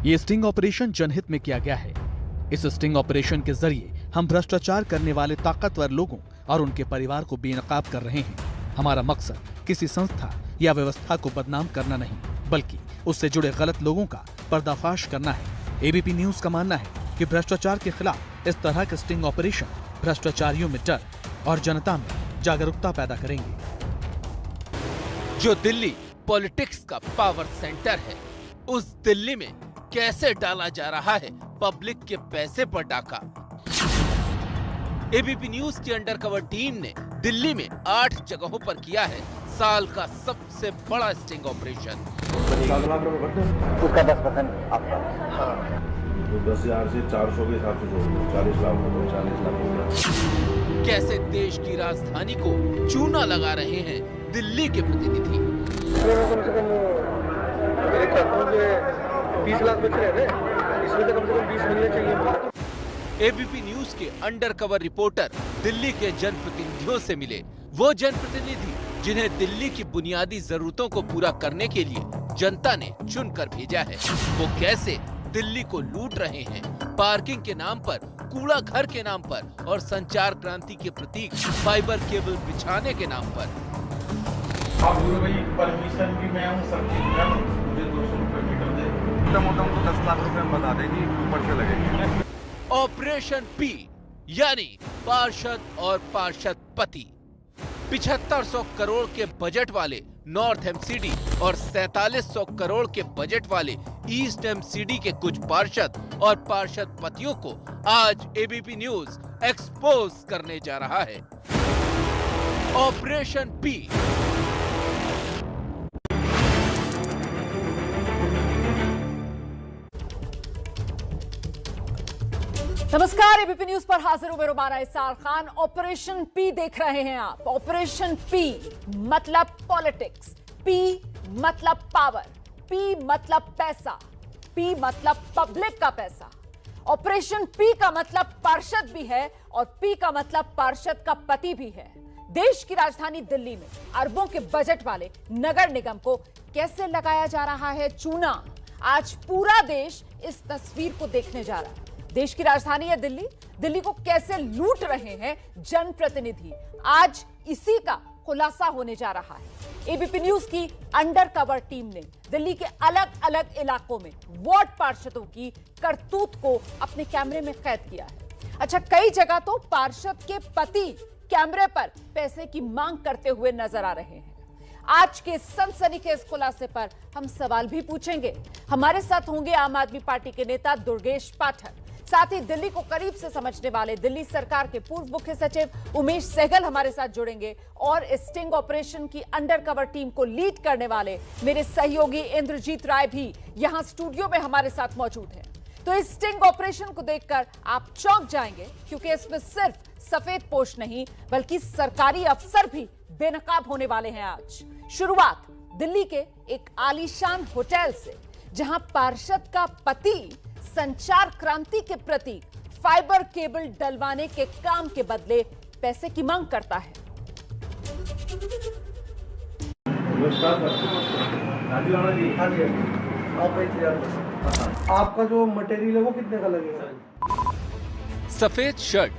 ये sting operation जनहित में किया गया है। इस स्टिंग ऑपरेशन के जरिए हम भ्रष्टाचार करने वाले ताकतवर लोगों और उनके परिवार को बेनकाब कर रहे हैं। हमारा मकसद किसी संस्था या व्यवस्था को बदनाम करना नहीं, बल्कि उससे जुड़े गलत लोगों का पर्दाफाश करना है। एबीपी न्यूज का मानना है कि भ्रष्टाचार के खिलाफ इस तरह के स्टिंग ऑपरेशन भ्रष्टाचारियों में डर और जनता में जागरूकता पैदा करेंगे। जो दिल्ली पॉलिटिक्स का पावर सेंटर है, उस दिल्ली में कैसे डाला जा रहा है पब्लिक के पैसे पर डाका। एबीपी न्यूज की अंडरकवर टीम ने दिल्ली में 8 जगहों पर किया है साल का सबसे बड़ा स्टिंग ऑपरेशन। 7 लाख रुपए बढ़ते उसका 10% आपका। तो 10,000 से 400 के हिसाब से जोड़ 40 लाख हो गए, 40 लाख हो गया। कैसे देश की राजधानी को चूना लगा रहे हैं दिल्ली के प्रतिनिधि। कम से कम 20 लाख बच रहे हैं, इसमें तो कम से कम 20 मिलने चाहिए। एबीपी न्यूज के अंडरकवर रिपोर्टर दिल्ली के जनप्रतिनिधियों से मिले। वो जनप्रतिनिधि जिन्हें दिल्ली की बुनियादी जरूरतों को पूरा करने के लिए जनता ने चुनकर भेजा है, वो कैसे दिल्ली को लूट रहे हैं पार्किंग के नाम पर, कूड़ा घर के नाम पर और संचार क्रांति के प्रतीक फाइबर केबल बिछाने के नाम पर। आप भाई परमिशन भी मैं हूँ, सब मुझे 200 रुपए मीटर दे। मोटा 10 लाख रुपए बता देगी, ऊपर से लगेगी। ऑपरेशन पी यानी पार्षद और पार्षद पति। 7500 करोड़ के बजट वाले नॉर्थ एमसीडी और 4700 करोड़ के बजट वाले ईस्ट एमसीडी के कुछ पार्षद और पार्षद पतियों को आज एबीपी न्यूज एक्सपोज करने जा रहा है। Operation P. नमस्कार, एबीपी न्यूज पर हाजिर हूं मैं रुबाना इसार खान। ऑपरेशन पी देख रहे हैं आप। ऑपरेशन पी मतलब पॉलिटिक्स, पी मतलब पावर, पी मतलब पैसा, पी मतलब पब्लिक का पैसा। ऑपरेशन पी का मतलब पार्षद भी है और पी का मतलब पार्षद का पति भी है। देश की राजधानी दिल्ली में अरबों के बजट वाले नगर निगम को कैसे लगाया जा रहा है चूना, आज पूरा देश इस तस्वीर को देखने जा रहा है। देश की राजधानी है दिल्ली, दिल्ली को कैसे लूट रहे हैं जनप्रतिनिधि, आज इसी का खुलासा होने जा रहा है। एबीपी न्यूज की अंडरकवर टीम ने दिल्ली के अलग अलग इलाकों में वार्ड पार्षदों की करतूत को अपने कैमरे में कैद किया है। अच्छा, कई जगह तो पार्षद के पति कैमरे पर पैसे की मांग करते हुए नजर आ रहे हैं। आज के सनसनीखेज खुलासे पर हम सवाल भी पूछेंगे। हमारे साथ होंगे आम आदमी पार्टी के नेता दुर्गेश पाठक, साथ ही दिल्ली को करीब से समझने वाले दिल्ली सरकार के पूर्व मुख्य सचिव उमेश सहगल हमारे साथ जुड़ेंगे और स्टिंग ऑपरेशन की अंडरकवर टीम को लीड करने वाले मेरे सहयोगी इंद्रजीत राय भी यहां स्टूडियो में हमारे साथ मौजूद हैं। तो इस स्टिंग ऑपरेशन को देखकर आप चौंक जाएंगे, क्योंकि इसमें सिर्फ सफेद पोश नहीं बल्कि सरकारी अफसर भी बेनकाब होने वाले हैं। आज शुरुआत दिल्ली के एक आलीशान होटल से, जहां पार्षद का पति संचार क्रांति के प्रतीक फाइबर केबल डलवाने के काम के बदले पैसे की मांग करता है। आपका जो मटेरियल है वो कितने का लगेगा? सफेद शर्ट,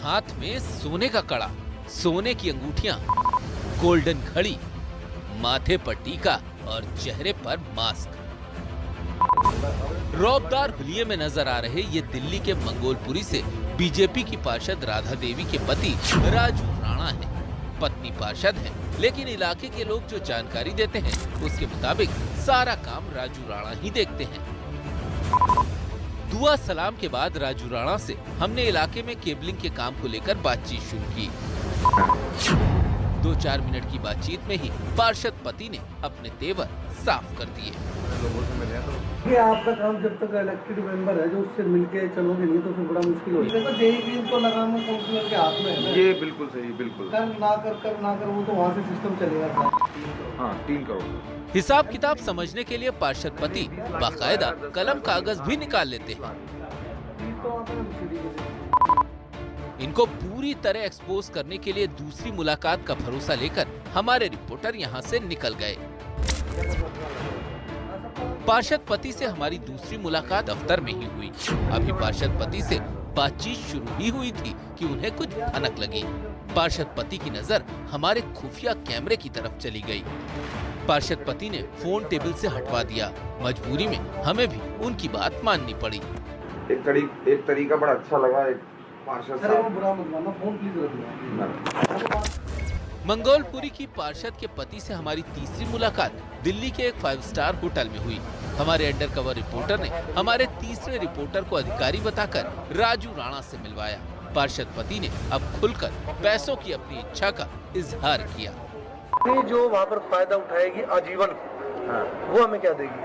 हाथ में सोने का कड़ा, सोने की अंगूठियां, गोल्डन घड़ी, माथे पर टीका और चेहरे पर मास्क। रौबदार हुलिये में नजर आ रहे ये दिल्ली के मंगोलपुरी से बीजेपी की पार्षद राधा देवी के पति राजू राणा हैं। पत्नी पार्षद है, लेकिन इलाके के लोग जो जानकारी देते हैं उसके मुताबिक सारा काम राजू राणा ही देखते हैं। दुआ सलाम के बाद राजू राणा से हमने इलाके में केबलिंग के काम को लेकर बातचीत शुरू की। 2-4 मिनट की बातचीत में ही पार्षद पति ने अपने तेवर साफ कर दिए। ये आपका काम जब तक इलेक्टेड मेंबर है जो उससे मिलके चलोगे नहीं तो फिर बड़ा मुश्किल हो जाएगा। जेई तो लगाना काउंसलर के हाथ में है। ये बिल्कुल सही, बिल्कुल कर ना कर वो तो वहाँ से सिस्टम चलेगा। हाँ, 3 करोड़। हिसाब किताब समझने के लिए पार्षद पति बाकायदा कलम कागज भी निकाल लेते हैं। इनको पूरी तरह एक्सपोज करने के लिए दूसरी मुलाकात का भरोसा लेकर हमारे रिपोर्टर यहाँ से निकल गए। पार्षद पति से हमारी दूसरी मुलाकात दफ्तर में ही हुई। अभी पार्षद पति से बातचीत शुरू ही हुई थी कि उन्हें कुछ भनक लगी। पार्षद पति की नजर हमारे खुफिया कैमरे की तरफ चली गई। पार्षद पति ने फोन टेबल से हटवा दिया। मजबूरी में हमें भी उनकी बात माननी पड़ी। एक तरीका बड़ा अच्छा लगा। पार्षद साहब बुरा मत मानना, फोन प्लीज रख लो। मंगोलपुरी की पार्षद के पति से हमारी तीसरी मुलाकात दिल्ली के एक 5 स्टार होटल में हुई। हमारे अंडरकवर रिपोर्टर ने हमारे तीसरे रिपोर्टर को अधिकारी बताकर राजू राणा से मिलवाया। पार्षद पति ने अब खुलकर पैसों की अपनी इच्छा का इजहार किया। जो वहाँ पर फायदा उठाएगी आजीवन, वो हमें क्या देगी?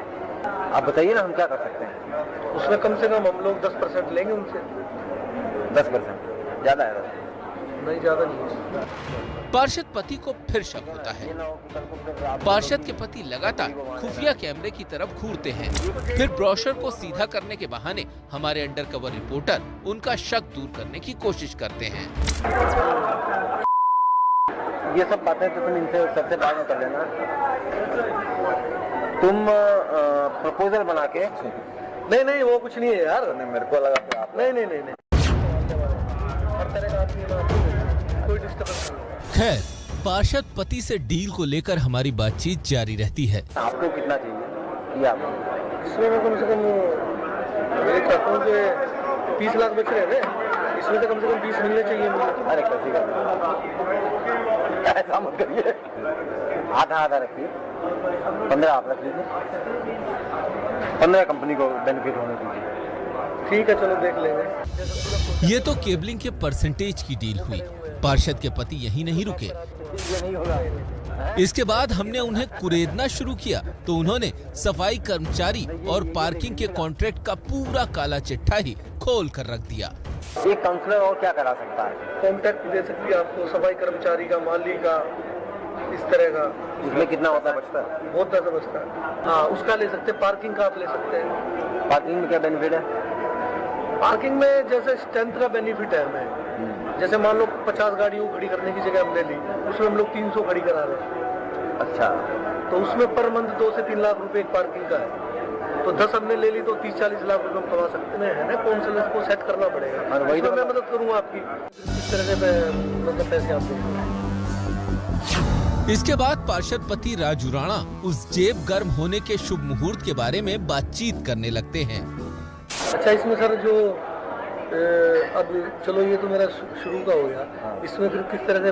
आप बताइए ना, हम क्या कर सकते हैं? उसमें कम से कम हम लोग 10% लेंगे उनसे। 10%? ज्यादा है? नहीं, ज्यादा नहीं। पार्षद पति को फिर शक होता है। पार्षद के पति लगातार खुफिया कैमरे की तरफ घूरते हैं। फिर ब्रोशर को सीधा करने के बहाने हमारे अंडरकवर रिपोर्टर उनका शक दूर करने की कोशिश करते हैं। ये सब बातें तो तुम इनसे सबसे बाद में कर लेना। तुम प्रपोजल बना के। नहीं, वो कुछ नहीं है यार। मेरे को लगा कि आप नहीं। हर तरह का आदमी है ना, कोई डिस्टर्बेंस नहीं। खैर, पार्षद पति से डील को लेकर हमारी बातचीत जारी रहती है। आपको कितना चाहिए? ये आप इसमें मैं कम से कम मैं चाहता हूँ कि 30 लाख बच रहे हैं, इसमें तो कम से कम 20 मिलने चाहिए मुझे। अरे कैसी ऐसा मत करिए, आधा रखिए। 15 आप रख लीजिए, 15 कंपनी को बेनिफिट होने दीजिए। ठीक है, चलो देख लेंगे। ये तो केबलिंग के परसेंटेज की डील हुई। पार्षद के पति यहीं नहीं रुके। ये नहीं होगा। इसके बाद हमने उन्हें कुरेदना शुरू किया तो उन्होंने सफाई कर्मचारी और पार्किंग के कॉन्ट्रैक्ट का पूरा काला चिट्ठा ही खोल कर रख दिया। एक काउंसलर और क्या करा सकता है? कॉन्ट्रैक्ट दे सकती है आपको, सफाई कर्मचारी का, माली का, इस तरह का। उसमें कितना होता है? बचता है? बहुत ज्यादा बचता है। हाँ, उसका ले सकते हैं। पार्किंग का आप ले सकते हैं। पार्किंग में क्या बेनिफिट है? पार्किंग में जैसे स्ट्रेंथ का बेनिफिट है हमें। जैसे मान लो 50 गाड़ियों खड़ी करने की जगह हमने ली, उसमें हम लोग 300 खड़ी करा रहे हैं। अच्छा, तो उसमें पर मंथ 2 से 3 लाख रुपए एक पार्किंग का है। तो 10 हमने ले ली तो 30-40 लाख रुपए हम कमा सकते हैं। है ना, काउंसलर को सेट करना पड़ेगा। और वही तो मैं मदद करूंगा आपकी, इस तरह से मतलब पैसे आप देंगे। इसके बाद पार्षद पति राजू राणा उस जेब गर्म होने के शुभ मुहूर्त के बारे में बातचीत करने लगते हैं। अच्छा, इसमें सर जो अब चलो ये तो मेरा शुरू का हो गया, इसमें फिर किस तरह से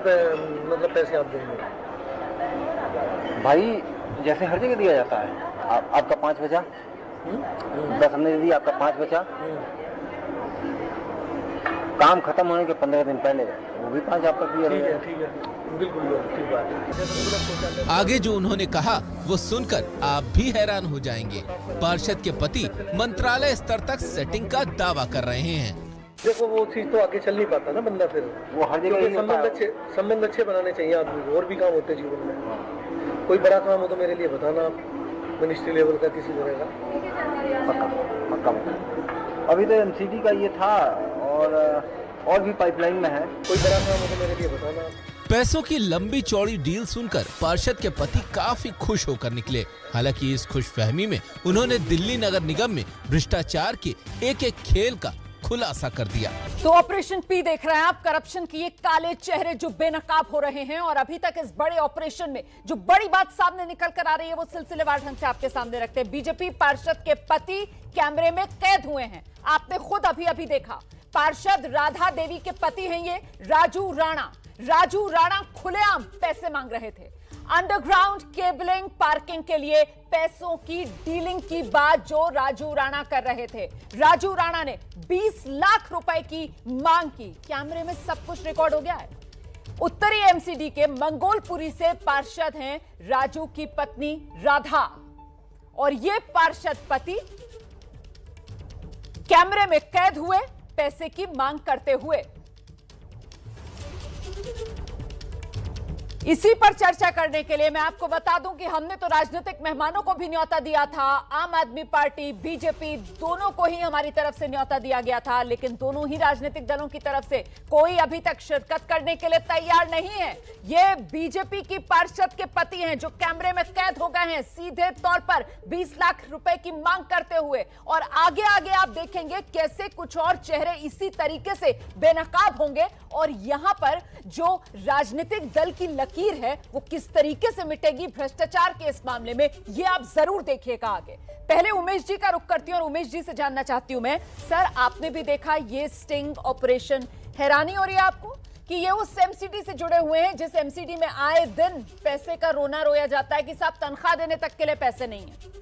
मतलब पैसे आप देंगे? भाई जैसे हर जगह दिया जाता है। आपका 5 बचा, 10 हमने दे दिया, आपका 5 बचा। काम खत्म होने के 15 दिन पहले वो भी 5 आपका दिया। ठीक है, बिल्कुल ठीक बात है। आगे जो उन्होंने कहा वो सुनकर आप भी हैरान हो जाएंगे। पार्षद के पति मंत्रालय स्तर तक सेटिंग का दावा कर रहे हैं। देखो, वो चीज तो आगे चल नहीं पाता ना बंदा, फिर वो हर जगह संबंध अच्छे बनाने चाहिए आदमी को। और भी काम होते हैं जीवन में। कोई बड़ा काम हो तो मेरे लिए बताना आप, मिनिस्ट्री लेवल का किसी तरह का। पक्का। अभी तो एमसीडी का ये था और भी पाइपलाइन में है। कोई बड़ा काम हो तो मेरे लिए बताना। पैसों की लंबी चौड़ी डील सुनकर पार्षद के पति काफी खुश होकर निकले। हालांकि इस खुशफहमी में उन्होंने दिल्ली नगर निगम में भ्रष्टाचार के एक खेल का खुलासा कर दिया। तो ऑपरेशन पी देख रहे हैं आप, करप्शन की ये काले चेहरे जो बेनकाब हो रहे हैं। और अभी तक इस बड़े ऑपरेशन में जो बड़ी बात सामने निकल कर आ रही है वो सिलसिलेवार ढंग से आपके सामने रखते हैं। बीजेपी पार्षद के पति कैमरे में कैद हुए हैं। आपने खुद अभी देखा। पार्षद राधा देवी के पति हैं ये राजू राणा। राजू राणा खुलेआम पैसे मांग रहे थे। अंडरग्राउंड केबलिंग, पार्किंग के लिए पैसों की डीलिंग की बात जो राजू राणा कर रहे थे। राजू राणा ने 20 लाख रुपए की मांग की। कैमरे में सब कुछ रिकॉर्ड हो गया है। उत्तरी एमसीडी के मंगोलपुरी से पार्षद हैं राजू की पत्नी राधा, और ये पार्षद पति कैमरे में कैद हुए पैसे की मांग करते हुए। इसी पर चर्चा करने के लिए मैं आपको बता दूं कि हमने तो राजनीतिक मेहमानों को भी न्योता दिया था। आम आदमी पार्टी, बीजेपी, दोनों को ही हमारी तरफ से न्योता दिया गया था, लेकिन दोनों ही राजनीतिक दलों की तरफ से कोई अभी तक शिरकत करने के लिए तैयार नहीं है। ये बीजेपी की पार्षद के पति हैं जो कैमरे में कैद हो गए हैं सीधे तौर पर 20 लाख रुपए की मांग करते हुए, और आगे आगे आप देखेंगे कैसे कुछ और चेहरे इसी तरीके से बेनकाब होंगे और यहां पर जो राजनीतिक दल की लकीर है वो किस तरीके से मिटेगी भ्रष्टाचार के इस मामले में, ये आप जरूर देखिएगा आगे। पहले उमेश जी का रुख करती हूं और उमेश जी से जानना चाहती हूं मैं, सर आपने भी देखा ये स्टिंग ऑपरेशन, हैरानी हो रही है आपको कि ये उस एमसीडी से जुड़े हुए हैं जिस एमसीडी में आए दिन पैसे का रोना रोया जाता है कि साहब तनख्वाह देने तक के लिए पैसे नहीं है।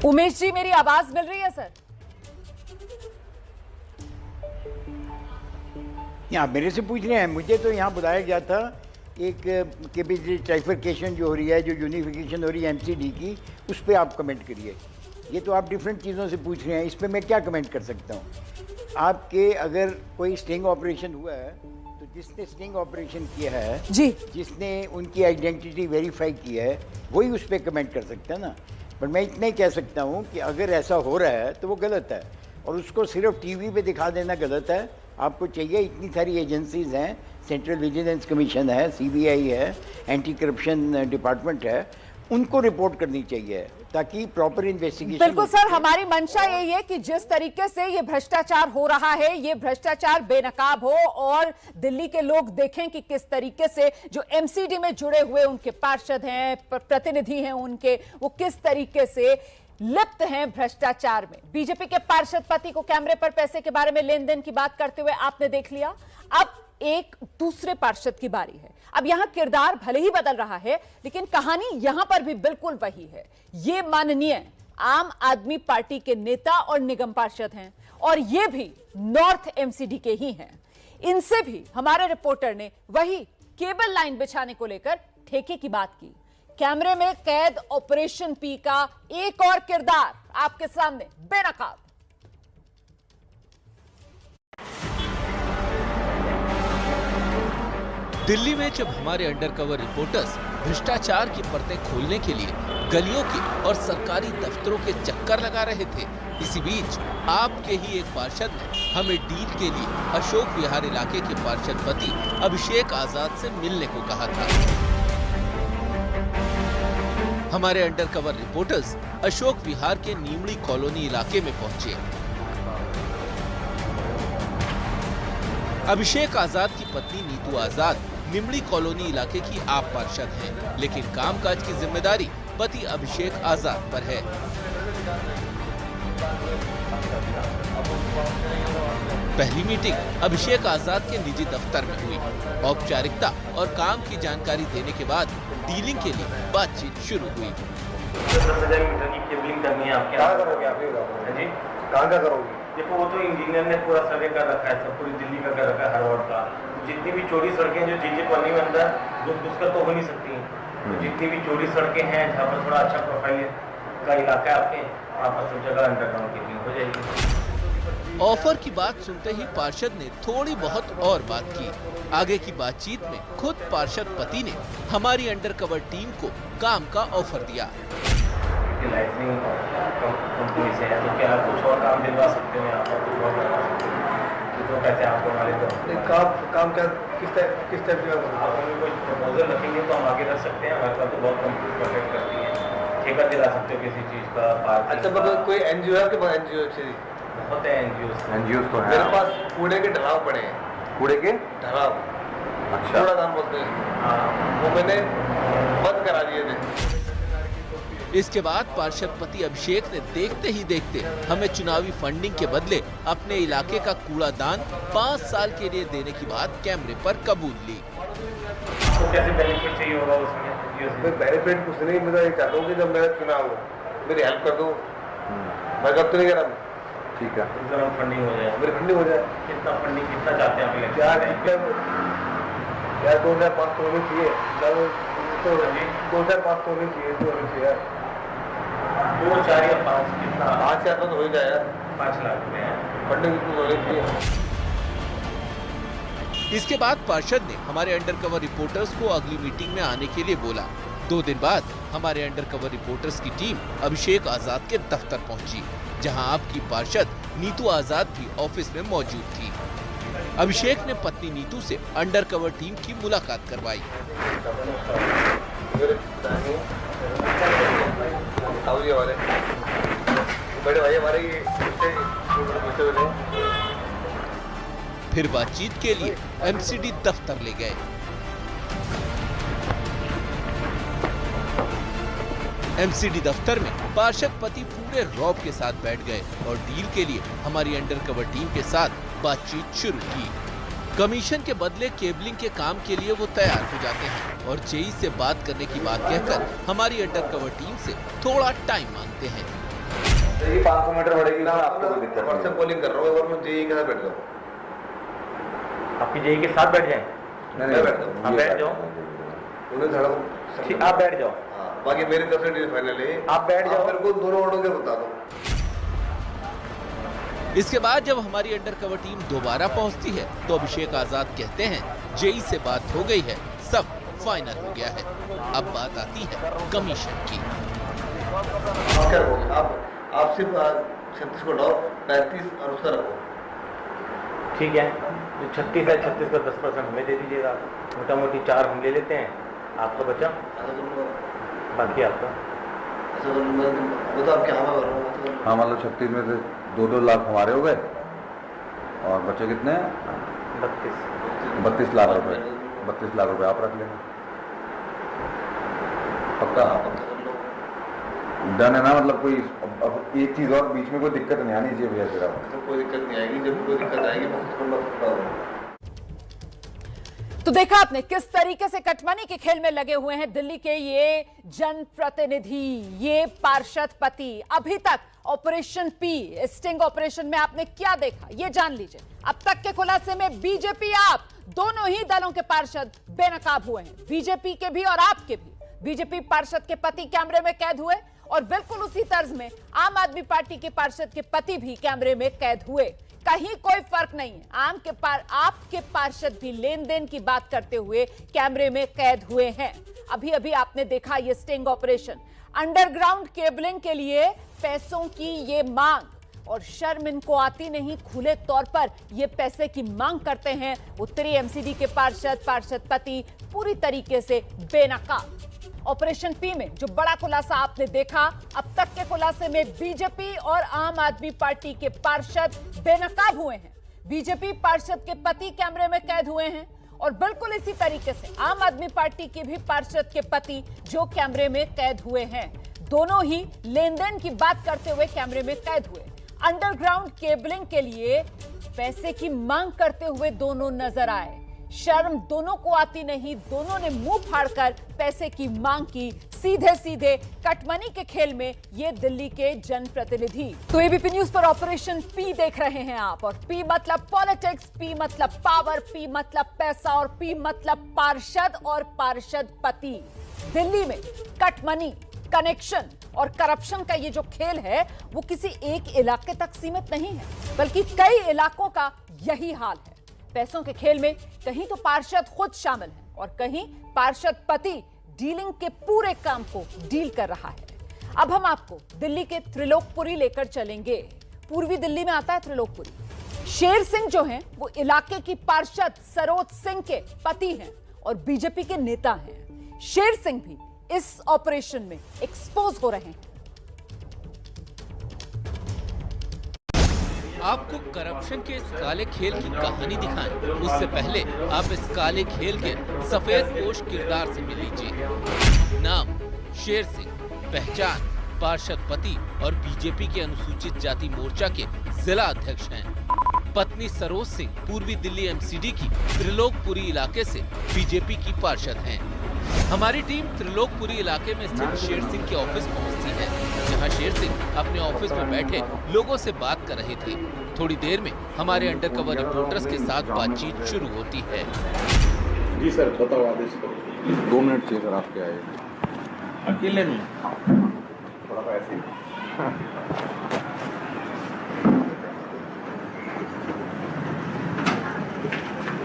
उमेश जी मेरी आवाज मिल रही है सर? यहाँ मेरे से पूछ रहे हैं, मुझे तो यहाँ बुलाया गया था एक के भी ट्राइफिकेशन जो हो रही है, जो यूनिफिकेशन हो रही है एमसीडी की, उस पर आप कमेंट करिए। ये तो आप डिफरेंट चीज़ों से पूछ रहे हैं, इस पर मैं क्या कमेंट कर सकता हूँ। आपके अगर कोई स्टिंग ऑपरेशन हुआ है तो जिसने स्टिंग ऑपरेशन किया है जी, जिसने उनकी आइडेंटिटी वेरीफाई की है वही उस पर कमेंट कर सकता है ना। पर मैं इतना ही कह सकता हूँ कि अगर ऐसा हो रहा है तो वो गलत है, और उसको सिर्फ टीवी पे दिखा देना गलत है। आपको चाहिए, इतनी सारी एजेंसीज हैं, सेंट्रल विजिलेंस कमीशन है, सीबीआई है, एंटी करप्शन डिपार्टमेंट है, उनको रिपोर्ट करनी चाहिए ताकि प्रॉपर इन्वेस्टिगेशन। बिल्कुल सर, हमारी मंशा यही है कि जिस तरीके से ये भ्रष्टाचार हो रहा है, ये भ्रष्टाचार बेनकाब हो और दिल्ली के लोग देखें कि किस तरीके से जो एमसीडी में जुड़े हुए उनके पार्षद हैं, प्रतिनिधि हैं उनके, वो किस तरीके से लिप्त हैं भ्रष्टाचार में। बीजेपी के पार्षद पति को कैमरे पर पैसे के बारे में लेन देन की बात करते हुए आपने देख लिया। अब एक दूसरे पार्षद की बारी है। अब यहां किरदार भले ही बदल रहा है लेकिन कहानी यहां पर भी बिल्कुल वही है। ये माननीय आम आदमी पार्टी के नेता और निगम पार्षद हैं और ये भी नॉर्थ एमसीडी के ही हैं। इनसे भी हमारे रिपोर्टर ने वही केबल लाइन बिछाने को लेकर ठेके की बात की। कैमरे में कैद ऑपरेशन पी का एक और किरदार आपके सामने बेनकाब। दिल्ली में जब हमारे अंडरकवर रिपोर्टर्स भ्रष्टाचार की परतें खोलने के लिए गलियों के और सरकारी दफ्तरों के चक्कर लगा रहे थे, इसी बीच आपके ही एक पार्षद ने हमें डील के लिए अशोक विहार इलाके के पार्षद पति अभिषेक आजाद से मिलने को कहा था। हमारे अंडरकवर रिपोर्टर्स अशोक विहार के नीमड़ी कॉलोनी इलाके में पहुंचे। अभिषेक आजाद की पत्नी नीतू आजाद निमड़ी कॉलोनी इलाके की आप पार्षद हैं, लेकिन कामकाज की जिम्मेदारी पति अभिषेक आजाद पर है। पहली मीटिंग अभिषेक आजाद के निजी दफ्तर में हुई। औपचारिकता और काम की जानकारी देने के बाद डीलिंग के लिए बातचीत शुरू हुई। 10,000 मीटर की केबलिंग करनी है आपके। कहाँ करोगे आप? जी कहाँ का करोगे? देखो वो तो इंजीनियर ने पूरा सर्वे कर रखा है, सब पूरी दिल्ली का कर रखा है, हर वार्ड का। जितनी भी चौड़ी सड़कें जो जीजे कॉलोनी में अंदर घुस कर तो हो नहीं सकती, तो जितनी भी चौड़ी सड़कें हैं जहाँ पर थोड़ा अच्छा प्रोफाइल का इलाका है आपके, वहाँ पर सब जगह अंडरग्राउंड केबलिंग हो जाएगी। ऑफर की बात सुनते ही पार्षद ने थोड़ी बहुत और बात की। आगे की बातचीत में खुद पार्षद पति ने हमारी अंडरकवर टीम को काम का ऑफर दिया। लाइसेंसिंग कंपनी से है तो क्या कुछ और काम दिलवा सकते हो यहाँ पर, कुछ और करवा सकते हो, कुछ और पैसे आपको हमारे काम क्या किस टाइप का आप हमें कोई प्रपोजल रखेंगे तो हम आगे रख सकते हैं। हमारे पास तो बहुत कंपनी प्रोटेक्ट करती है, ठेका दिला सकते हो किसी चीज़ का। अच्छा मतलब कोई एनजीओ है आपके पास? एनजीओ से बहुत है, एनजीओ तो है मेरे पास। कूड़े के ढलाव पड़े हैं, कूड़े के ढलाव, अच्छा कूड़ा दान बोलते हैं, हाँ वो मैंने बंद करा दिए थे। इसके बाद पार्षद पति अभिषेक ने देखते ही देखते हमें चुनावी फंडिंग के बदले अपने इलाके का कूड़ादान 5 साल के लिए देने की बात कैमरे पर कबूल ली। तो कैसे बेनिफिट चाहिए होगा उसमें? बेनिफिट कुछ नहीं, मैं ये चाहता हूँ कि जब मेरा चुनाव हो मेरी हेल्प कर दो। मैं कब तो नहीं करा, ठीक है जरा फंडिंग हो जाए, मेरी फंडिंग हो जाए। कितना फंडिंग कितना चाहते हैं आप? यार 2,500 चाहिए, तो 2 4 5 तो चाहिए, 2 चाहिए, 2 4 या 5 कितना, 5 या तो हो ही जाएगा, 5 लाख रुपए फंडिंग तो होनी चाहिए। इसके बाद पार्षद ने हमारे अंडरकवर रिपोर्टर्स को अगली मीटिंग में आने के लिए बोला। 2 दिन बाद हमारे अंडरकवर रिपोर्टर्स की टीम अभिषेक आजाद के दफ्तर पहुंची, जहां आपकी पार्षद नीतू आजाद भी ऑफिस में मौजूद थी। अभिषेक ने पत्नी नीतू से अंडरकवर टीम की मुलाकात करवाई। बड़े भाई हमारे फिर बातचीत के लिए एमसीडी दफ्तर ले गए। एमसीडी दफ्तर में पार्षद पति पूरे रौब के साथ बैठ गए और डील के लिए हमारी अंडरकवर टीम के साथ बातचीत शुरू की। कमीशन के बदले केबलिंग के काम के लिए वो तैयार हो जाते हैं और जेई से बात करने की बात कहकर हमारी अंडरकवर टीम से थोड़ा टाइम मांगते हैं। 500 मीटर बढ़ेगी ना, आपको कोई दिक्कत नहीं है। पोलिंग कर रहा हूँ और मैं जेई के साथ बैठ जाऊँ। आपकी जेई के साथ बैठ जाएं? नहीं बैठ जाऊँ। आप बैठ जाओ, उन्हें धड़ा आप बैठ जाओ। बाकी मेरी तरफ से फाइनल है, आप बैठ जाओ। मेरे को दोनों ऑर्डर के बता दो। इसके बाद जब हमारी अंडरकवर टीम दोबारा पहुंचती है तो अभिषेक आजाद कहते हैं जेई से बात हो गई है, सब फाइनल हो गया है। अब बात आती है कमीशन की। आप सिर्फ 36 को डालो, 35 और उसका रखो। ठीक है, जो 36 है 36 का 10% हमें दे दीजिएगा। मोटा मोटी 4 हम ले लेते हैं, आपका बचा बाकी आपका। वो तो आपके हाँ, मतलब 36 में से 2-2 लाख हमारे हो गए और बचे कितने हैं? 32 लाख रुपए। 32 लाख रुपए आप रख लेना। पक्का डन है ना? मतलब कोई अब एक चीज और बीच में कोई दिक्कत नहीं आनी चाहिए भैया। तेरा तो कोई दिक्कत नहीं आएगी, जब कोई दिक्कत आएगी मैं तो देखा आपने किस तरीके से कटमनी के खेल में लगे हुए हैं दिल्ली के ये जनप्रतिनिधि, ये पार्षद पति। अभी तक ऑपरेशन पी, स्टिंग ऑपरेशन में आपने क्या देखा ये जान लीजिए। अब तक के खुलासे में बीजेपी, आप दोनों ही दलों के पार्षद बेनकाब हुए हैं, बीजेपी के भी और आपके भी। बीजेपी पार्षद के पति कैमरे में कैद हुए और बिल्कुल उसी तर्ज में आम आदमी पार्टी के पार्षद के पति भी कैमरे में कैद हुए। कहीं कोई फर्क नहीं है। आपके पार्षद भी लेन देन की बात करते हुए कैमरे में कैद हुए हैं। अभी अभी आपने देखा ये स्टिंग ऑपरेशन, अंडरग्राउंड केबलिंग के लिए पैसों की ये मांग, और शर्म इनको आती नहीं, खुले तौर पर ये पैसे की मांग करते हैं। उत्तरी एमसीडी के पार्षद पति पूरी तरीके से बेनकाब। ऑपरेशन पी में जो बड़ा खुलासा आपने देखा, अब तक के खुलासे में बीजेपी और आम आदमी पार्टी के पार्षद बेनकाब हुए हैं। बीजेपी पार्षद के पति कैमरे में कैद हुए हैं और बिल्कुल इसी तरीके से आम आदमी पार्टी के भी पार्षद के पति जो कैमरे में कैद हुए हैं। दोनों ही लेन देन की बात करते हुए कैमरे में कैद हुए। अंडरग्राउंड केबलिंग के लिए पैसे की मांग करते हुए दोनों नजर आए। शर्म दोनों को आती नहीं, दोनों ने मुंह फाड़कर पैसे की मांग की। सीधे सीधे कटमनी के खेल में ये दिल्ली के जनप्रतिनिधि। तो एबीपी न्यूज पर ऑपरेशन पी देख रहे हैं आप, और पी मतलब पॉलिटिक्स, पी मतलब पावर, पी मतलब पैसा और पी मतलब पार्षद और पार्षद पति। दिल्ली में कटमनी, कनेक्शन और करप्शन का ये जो खेल है वो किसी एक इलाके तक सीमित नहीं है, बल्कि कई इलाकों का यही हाल है। पैसों के खेल में कहीं तो पार्षद खुद शामिल है और कहीं पार्षद पति डीलिंग के पूरे काम को डील कर रहा है। अब हम आपको दिल्ली के त्रिलोकपुरी लेकर चलेंगे। पूर्वी दिल्ली में आता है त्रिलोकपुरी। शेर सिंह जो हैं वो इलाके की पार्षद सरोज सिंह के पति हैं और बीजेपी के नेता हैं। शेर सिंह भी इस ऑपरेशन में एक्सपोज हो रहे हैं। आपको करप्शन के इस काले खेल की कहानी दिखाएं, उससे पहले आप इस काले खेल के सफेद पोश किरदार से मिल लीजिए। नाम शेर सिंह, पहचान पार्षद पति और बीजेपी के अनुसूचित जाति मोर्चा के जिला अध्यक्ष हैं। पत्नी सरोज सिंह पूर्वी दिल्ली एमसीडी की त्रिलोकपुरी इलाके से बीजेपी की पार्षद हैं। हमारी टीम त्रिलोकपुरी इलाके में स्थित शेर सिंह के ऑफिस पहुंचती है, जहां शेर सिंह अपने ऑफिस में बैठे लोगों से बात कर रहे थे। थोड़ी देर में हमारे अंडरकवर रिपोर्टर्स के साथ बातचीत शुरू होती है। जी सर, बताओ आदेश करो। 2 मिनट चाहिए सर आपके आए अकेले में थोड़ा सा ऐसे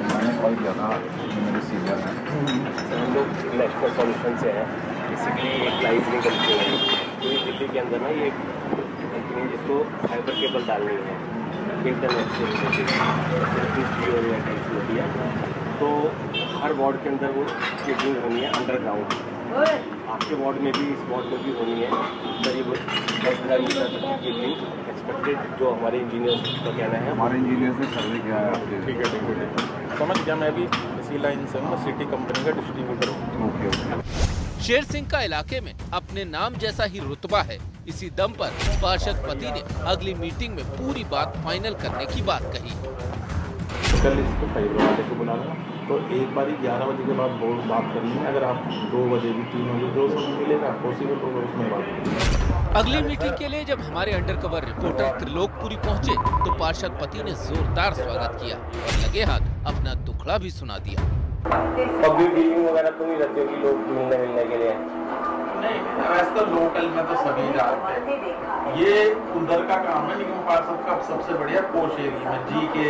मैंने कॉल किया था, मेरे सीनियर हैं। हम लोग नेशनल सॉल्यूशन से हैं, बेसिकली एक लाइजनिंग कंपनी है। पूरी दिल्ली के अंदर ना ये कंपनी जिसको फाइबर केबल डालनी है इंटरनेट से रिलेटेड जियो या टेक्नोलॉजी है, तो हर वार्ड के अंदर वो केबलिंग होनी है अंडरग्राउंड। आपके वार्ड में भी, इस वार्ड में भी होनी है करीब 10,000 मीटर तक की केबलिंग एक्सपेक्टेड, जो हमारे इंजीनियर्स का कहना है। हमारे इंजीनियर ने सर्वे किया है आपके। ठीक है समझ गया। मैं भी इसी लाइन से हूँ, सिटी कंपनी का डिस्ट्रीब्यूटर हूँ। ओके। शेर सिंह का इलाके में अपने नाम जैसा ही रुतबा है। इसी दम पर पार्षद पति ने अगली मीटिंग में पूरी बात फाइनल करने की बात कही। कल इसको फाइबर वाले को बुला लो, तो एक बारी 11 बजे के बाद बात करनी है। अगर आप 2 बजे भी 3 बजे जो समय मिलेगा पॉसिबल होगा उसमें बात करेंगे। अगली मीटिंग के लिए जब हमारे अंडरकवर रिपोर्टर त्रिलोकपुरी पहुंचे तो पार्षद पति ने जोरदार स्वागत किया और लगे हाथ अपना दुखड़ा भी सुना दिया। पब्लिक डीलिंग वगैरह तो नहीं रहती होगी लोग मिलने के लिए? नहीं, वैसे तो लोकल में तो सभी जानते हैं, ये उधर का काम है। लेकिन पार्षद का सबसे बढ़िया पोश एरिया में जी के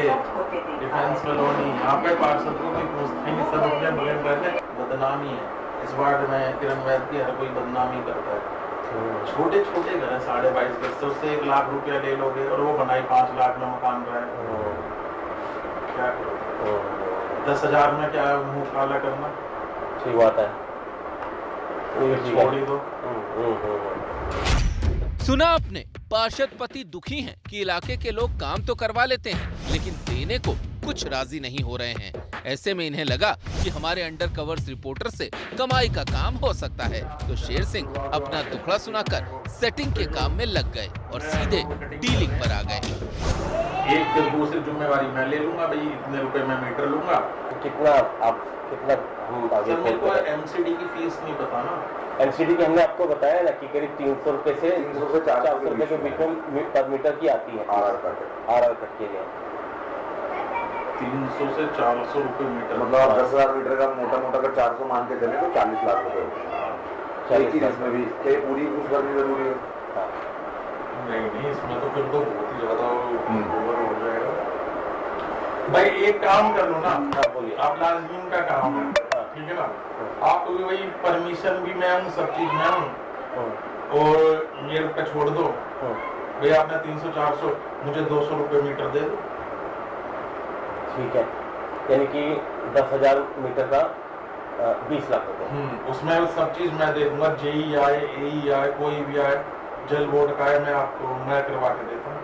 डिफेंस कॉलोनी, यहाँ पे पार्षद को कोई पूछते नहीं, सब अपने बगल रहते। बदनामी है इस वार्ड में, किरण वैद की हर कोई बदनामी करता है। छोटे छोटे घर है, 22.5 गज से, उससे 1 लाख रुपया ले लोगे और वो बनाई 5 लाख में मकान रहा है। क्या करो, 10,000 में क्या मुँह काला करना? ठीक बात है, छोड़ ही दो। सुना आपने, पार्षद पति दुखी हैं कि इलाके के लोग काम तो करवा लेते हैं लेकिन देने को कुछ राजी नहीं हो रहे हैं। ऐसे में इन्हें लगा कि हमारे अंडरकवर्स रिपोर्टर से कमाई का काम हो सकता है, तो शेर सिंह अपना दुखड़ा सुनाकर सेटिंग के काम में लग गए और सीधे डीलिंग पर आ गए। एक से दूसरी जिम्मेवारी मैं ले लूंगा, भाई इतने रुपए मैं मीटर लूंगा। कितना आप कितना हम आगे सर, मेरे को एमसीडी की फीस नहीं पता ना। एमसीडी की हमने आपको बताया ना कि करीब 300 रुपए से 400 रुपए के बीच में पर मीटर की आती है आर कट के लिए। 300 से 400 रुपए मीटर, मतलब आप 10,000 मीटर का मोटा का 400 मान के चले तो 40 लाख रुपए। इसमें भी पूरी कुछ करनी जरूरी है। नहीं, इसमें तो फिर तो बहुत ही ज्यादा ओवर हो जाएगा। भाई एक काम कर लो ना, आप लाजमीन का काम है, ठीक है ना? आपको भी वही परमिशन भी मैं हूँ, सब चीज मैं हूँ, और मेरे पे छोड़ दो। भाई आपने 300-400, मुझे 200 रुपए मीटर दे दो। ठीक है, यानी कि 10,000 मीटर का 20 लाख रुपए। उसमें सब चीज मैं दे दूंगा, जेई आए, एई आए, कोई भी आए, जल बोर्ड का है, मैं आपको मैं करवा के देता हूँ।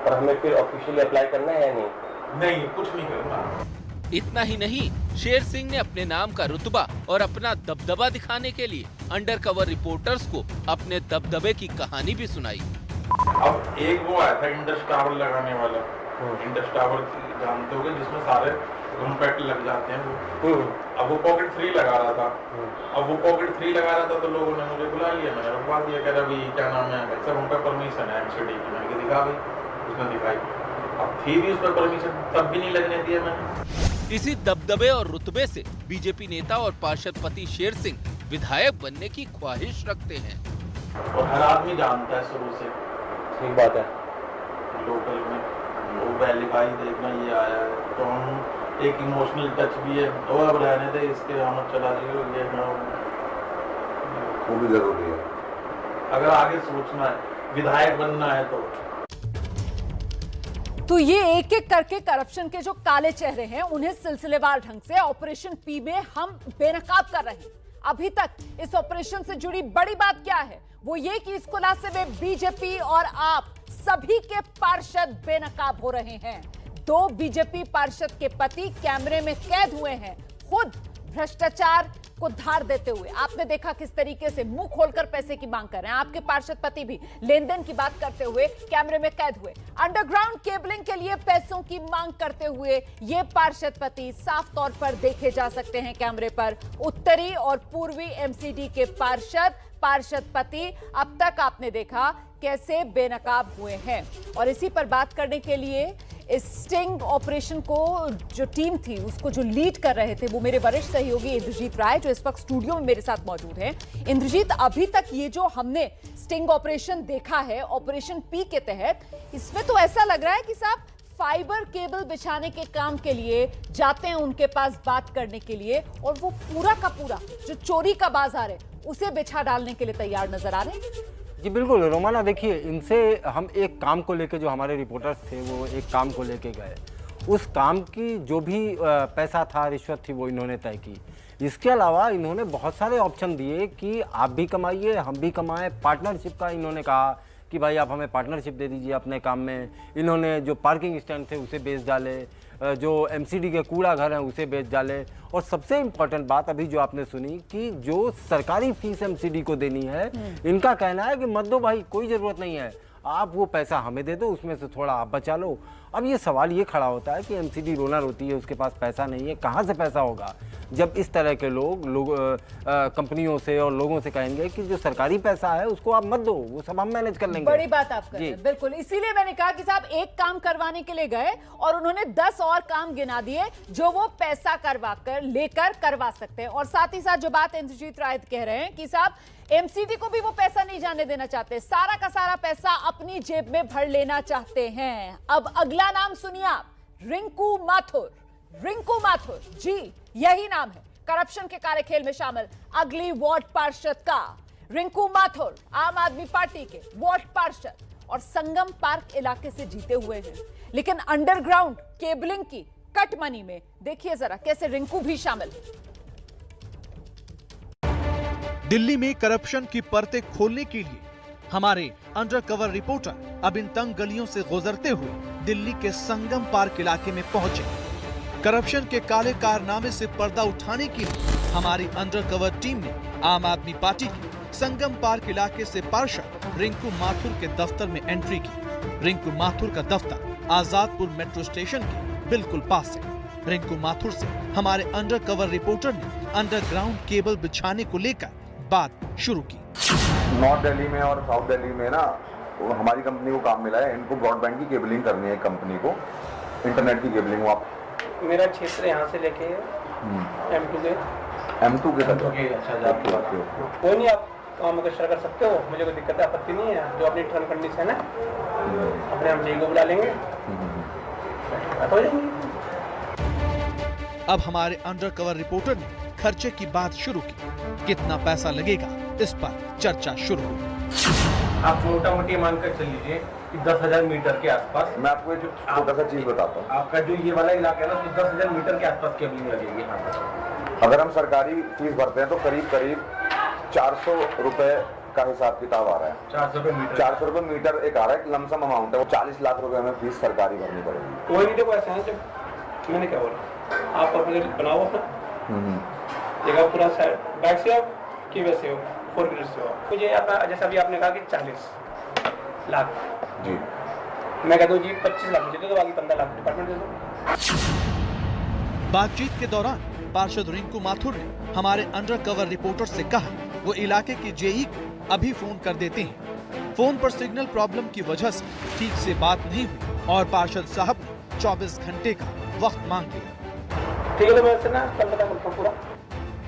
और हमें फिर ऑफिशियली अप्लाई करना है या नहीं? नहीं, कुछ नहीं करना। इतना ही नहीं, शेर सिंह ने अपने नाम का रुतबा और अपना दबदबा दिखाने के लिए अंडरकवर रिपोर्टर्स को अपने दबदबे की कहानी भी सुनाई। अब एक वो आया था इंडस टावर लगाने वाला, इंडस टावर जानते होगे, जिसमें सारे कॉम्पैक्ट लग जाते हैं वो। अब वो पॉकेट 3 लगा रहा था। अब वो पॉकेट 3 लगा रहा था तो लोगों ने मुझे बुला लिया, मैंने रुकवा दिया, कह रहा भाई क्या नाम है सर, उनका परमिशन है एमसीडी की। मैंने दिखा भाई, उसने दिखाई। अब थी भी उस पर परमिशन, तब भी नहीं लगने दिया मैंने। इसी दबदबे और रुतबे से बीजेपी नेता और पार्षद पति शेर सिंह विधायक बनने की ख्वाहिश रखते हैं। और हर आदमी जानता है शुरू से। ठीक बात है। लोकल में वो पहली भाई देखना ये आया है, तो हम एक इमोशनल टच भी है, तो अब रहने दे इसके, हम चला जाइए, ये वो भी जरूरी है अगर आगे सोचना है, विधायक बनना है तो ये एक एक करके करप्शन के जो काले चेहरे हैं उन्हें सिलसिलेवार ढंग से ऑपरेशन पी में हम बेनकाब कर रहे हैं। अभी तक इस ऑपरेशन से जुड़ी बड़ी बात क्या है, वो ये कि इस खुलासे में बीजेपी और आप सभी के पार्षद बेनकाब हो रहे हैं। 2 बीजेपी पार्षद के पति कैमरे में कैद हुए हैं, खुद भ्रष्टाचार को धार देते हुए। आपने देखा किस तरीके से मुंह खोलकर पैसे की मांग कर रहे हैं। आपके पार्षद पति भी लेन देन की बात करते हुए कैमरे में कैद हुए। अंडरग्राउंड केबलिंग के लिए पैसों की मांग करते हुए ये पार्षद पति साफ तौर पर देखे जा सकते हैं कैमरे पर। उत्तरी और पूर्वी एमसीडी के पार्षद पति अब तक आपने देखा कैसे बेनकाब हुए हैं। और इसी पर बात करने के लिए इस स्टिंग ऑपरेशन को जो टीम थी उसको जो लीड कर रहे थे वो मेरे वरिष्ठ सहयोगी इंद्रजीत राय, जो इस वक्त स्टूडियो में मेरे साथ मौजूद हैं। इंद्रजीत, अभी तक ये जो हमने स्टिंग ऑपरेशन देखा है ऑपरेशन पी के तहत, इसमें तो ऐसा लग रहा है कि साहब फाइबर केबल बिछाने के काम के लिए जाते हैं उनके पास बात करने के लिए, और वो पूरा का पूरा जो चोरी का बाजार है उसे बिछा डालने के लिए तैयार नजर आ रहे हैं। जी बिल्कुल रोमाना, देखिए इनसे हम एक काम को लेके, जो हमारे रिपोर्टर्स थे वो एक काम को लेके गए, उस काम की जो भी पैसा था, रिश्वत थी, वो इन्होंने तय की। इसके अलावा इन्होंने बहुत सारे ऑप्शन दिए कि आप भी कमाइए, हम भी कमाएं। पार्टनरशिप का इन्होंने कहा कि भाई आप हमें पार्टनरशिप दे दीजिए अपने काम में। इन्होंने जो पार्किंग स्टैंड थे उसे बेच डाले, जो एमसीडी के कूड़ा घर हैं उसे बेच डाले, और सबसे इम्पोर्टेंट बात अभी जो आपने सुनी कि जो सरकारी फीस एमसीडी को देनी है, इनका कहना है कि मत दो भाई, कोई ज़रूरत नहीं है, आप वो पैसा हमें दे दो, उसमें से थोड़ा आप बचा लो। अब ये सवाल ये खड़ा होता है कि एमसीडी रोना रोती है, उसके पास पैसा नहीं है, कहाँ से पैसा होगा जब इस तरह के लोग कंपनियों से और लोगों से कहेंगे कि जो सरकारी पैसा है उसको आप मत दो, वो सब हम मैनेज कर लेंगे। बड़ी बात आप कर रहे हैं, बिल्कुल। इसीलिए मैंने कहा कि साहब एक काम करवाने के लिए गए और उन्होंने 10 और काम गिना दिए जो वो पैसा लेकर करवा सकते हैं। और साथ ही साथ जो बात इंद्रजीत राय कह रहे हैं कि साहब एमसीडी को भी वो पैसा नहीं जाने देना चाहते, सारा का सारा पैसा अपनी जेब में भर लेना चाहते हैं। अब अगला नाम सुनिए आप, रिंकू माथुर। रिंकू माथुर, जी यही नाम है, करप्शन के कार्यखेल में शामिल अगली वार्ड पार्षद का। रिंकू माथुर आम आदमी पार्टी के वार्ड पार्षद और संगम पार्क इलाके से जीते हुए हैं, लेकिन अंडरग्राउंड केबलिंग की कट मनी में देखिए जरा कैसे रिंकू भी शामिल। दिल्ली में करप्शन की परतें खोलने के लिए हमारे अंडरकवर रिपोर्टर अब इन तंग गलियों से गुजरते हुए दिल्ली के संगम पार्क इलाके में पहुंचे। करप्शन के काले कारनामे से पर्दा उठाने के लिए हमारी अंडरकवर टीम ने आम आदमी पार्टी के संगम पार्क इलाके से पार्षद रिंकू माथुर के दफ्तर में एंट्री की। रिंकू माथुर का दफ्तर आजादपुर मेट्रो स्टेशन के बिल्कुल पास है। रिंकू माथुर से हमारे अंडरकवर रिपोर्टर ने अंडरग्राउंड केबल बिछाने को लेकर बात शुरू की। नॉर्थ दिल्ली में और साउथ दिल्ली में ना हमारी कंपनी को काम मिला है, इनको ब्रॉडबैंड की केबलिंग करनी है, कंपनी को इंटरनेट की केबलिंग। आप मेरा क्षेत्र यहाँ से लेके M2 के तक। अच्छा, कोई नहीं, आप काम अगर शेयर कर सकते हो, मुझे कोई दिक्कत है, आपत्ति नहीं है। जो अपनी टर्म कंडीशन है अपने हम जी को बुला लेंगे, हो जाएंगे। अब हमारे अंडरकवर रिपोर्टर ने खर्चे की बात शुरू की। कितना पैसा लगेगा इस पर चर्चा शुरू हुई। आप मोटा मोटी मानकर चल लीजिए कि 10,000 मीटर के आसपास। मैं आपको जो छोटा सा चीज बताता हूँ, आपका जो ये वाला इलाका है ना, तो 10,000 मीटर के आसपास केबलिंग लगेगी यहाँ पर। अगर हम सरकारी फीस भरते हैं तो करीब 400 रुपए का हिसाब किताब आ रहा है। 400 रुपए मीटर एक आ रहा है, लमसम अमाउंट है, वो 40 लाख रुपए में फीस सरकारी भरनी पड़ेगी। कोई नहीं, देखो ऐसा है, जब मैंने क्या बोला, आप अपने बनाओ अपना जगह पूरा बैक से हो कि वैसे हो, 4 व्हीलर से हो। मुझे आपका जैसा भी आपने कहा कि 40 लाख जी, मैं कहता हूँ जी 25 लाख मुझे दे दो, बाकी 15 लाख डिपार्टमेंट दे दो। बातचीत के दौरान पार्षद रिंकू माथुर ने हमारे अंडरकवर रिपोर्टर से कहा वो इलाके के जेई को अभी फोन कर देते हैं। फोन पर सिग्नल प्रॉब्लम की वजह से ठीक से बात नहीं हुई और पार्षद साहब ने 24 घंटे का वक्त मांग लिया। ठीक है, तो मैं से ना कल पता करता हूँ पूरा।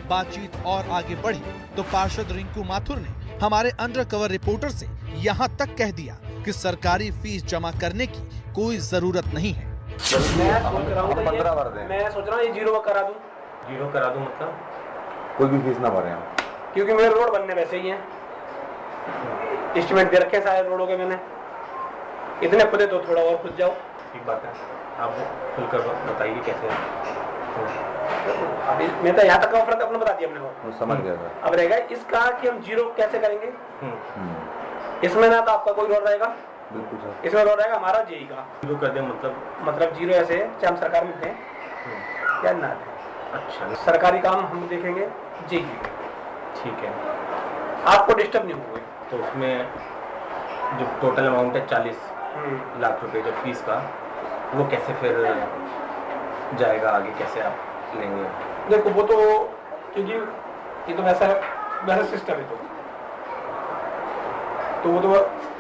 बातचीत और आगे बढ़ी तो पार्षद रिंकू माथुर ने हमारे अंडरकवर रिपोर्टर से यहाँ तक कह दिया कि सरकारी फीस जमा करने की कोई जरूरत नहीं है। मैं सोच रहा हूँ ये जीरो करा दूं मतलब कोई भी फीस ना भरे हम, क्योंकि मेरे रोड बनने वैसे ही हैं, एस्टिमेट दे रखे सारे रोडों के मैंने, इतने खुदे तो थोड़ा और खुद जाओ। ठीक बात है, आप खुलकर बताइए कैसे है। अभी मैं तो यहाँ तक का ऑफर अपने बता दिया अपने को, समझ गया सर। अब रहेगा इसका कि हम जीरो कैसे करेंगे। इसमें ना तो आपका कोई रोड रहेगा, बिल्कुल सर, इसमें रोड रहेगा हमारा जेई का। जीरो कर दे मतलब जीरो ऐसे चाहे हम सरकार में थे या ना थे। अच्छा, सरकारी काम हम देखेंगे जेई, ठीक है, आपको डिस्टर्ब नहीं होगा। तो उसमें जो टोटल अमाउंट है 40 लाख रुपए जो फीस का, वो कैसे फिर जाएगा आगे, कैसे आप लेंगे? देखो वो तो क्योंकि ये तो वैसा सिस्टम है, तो वो तो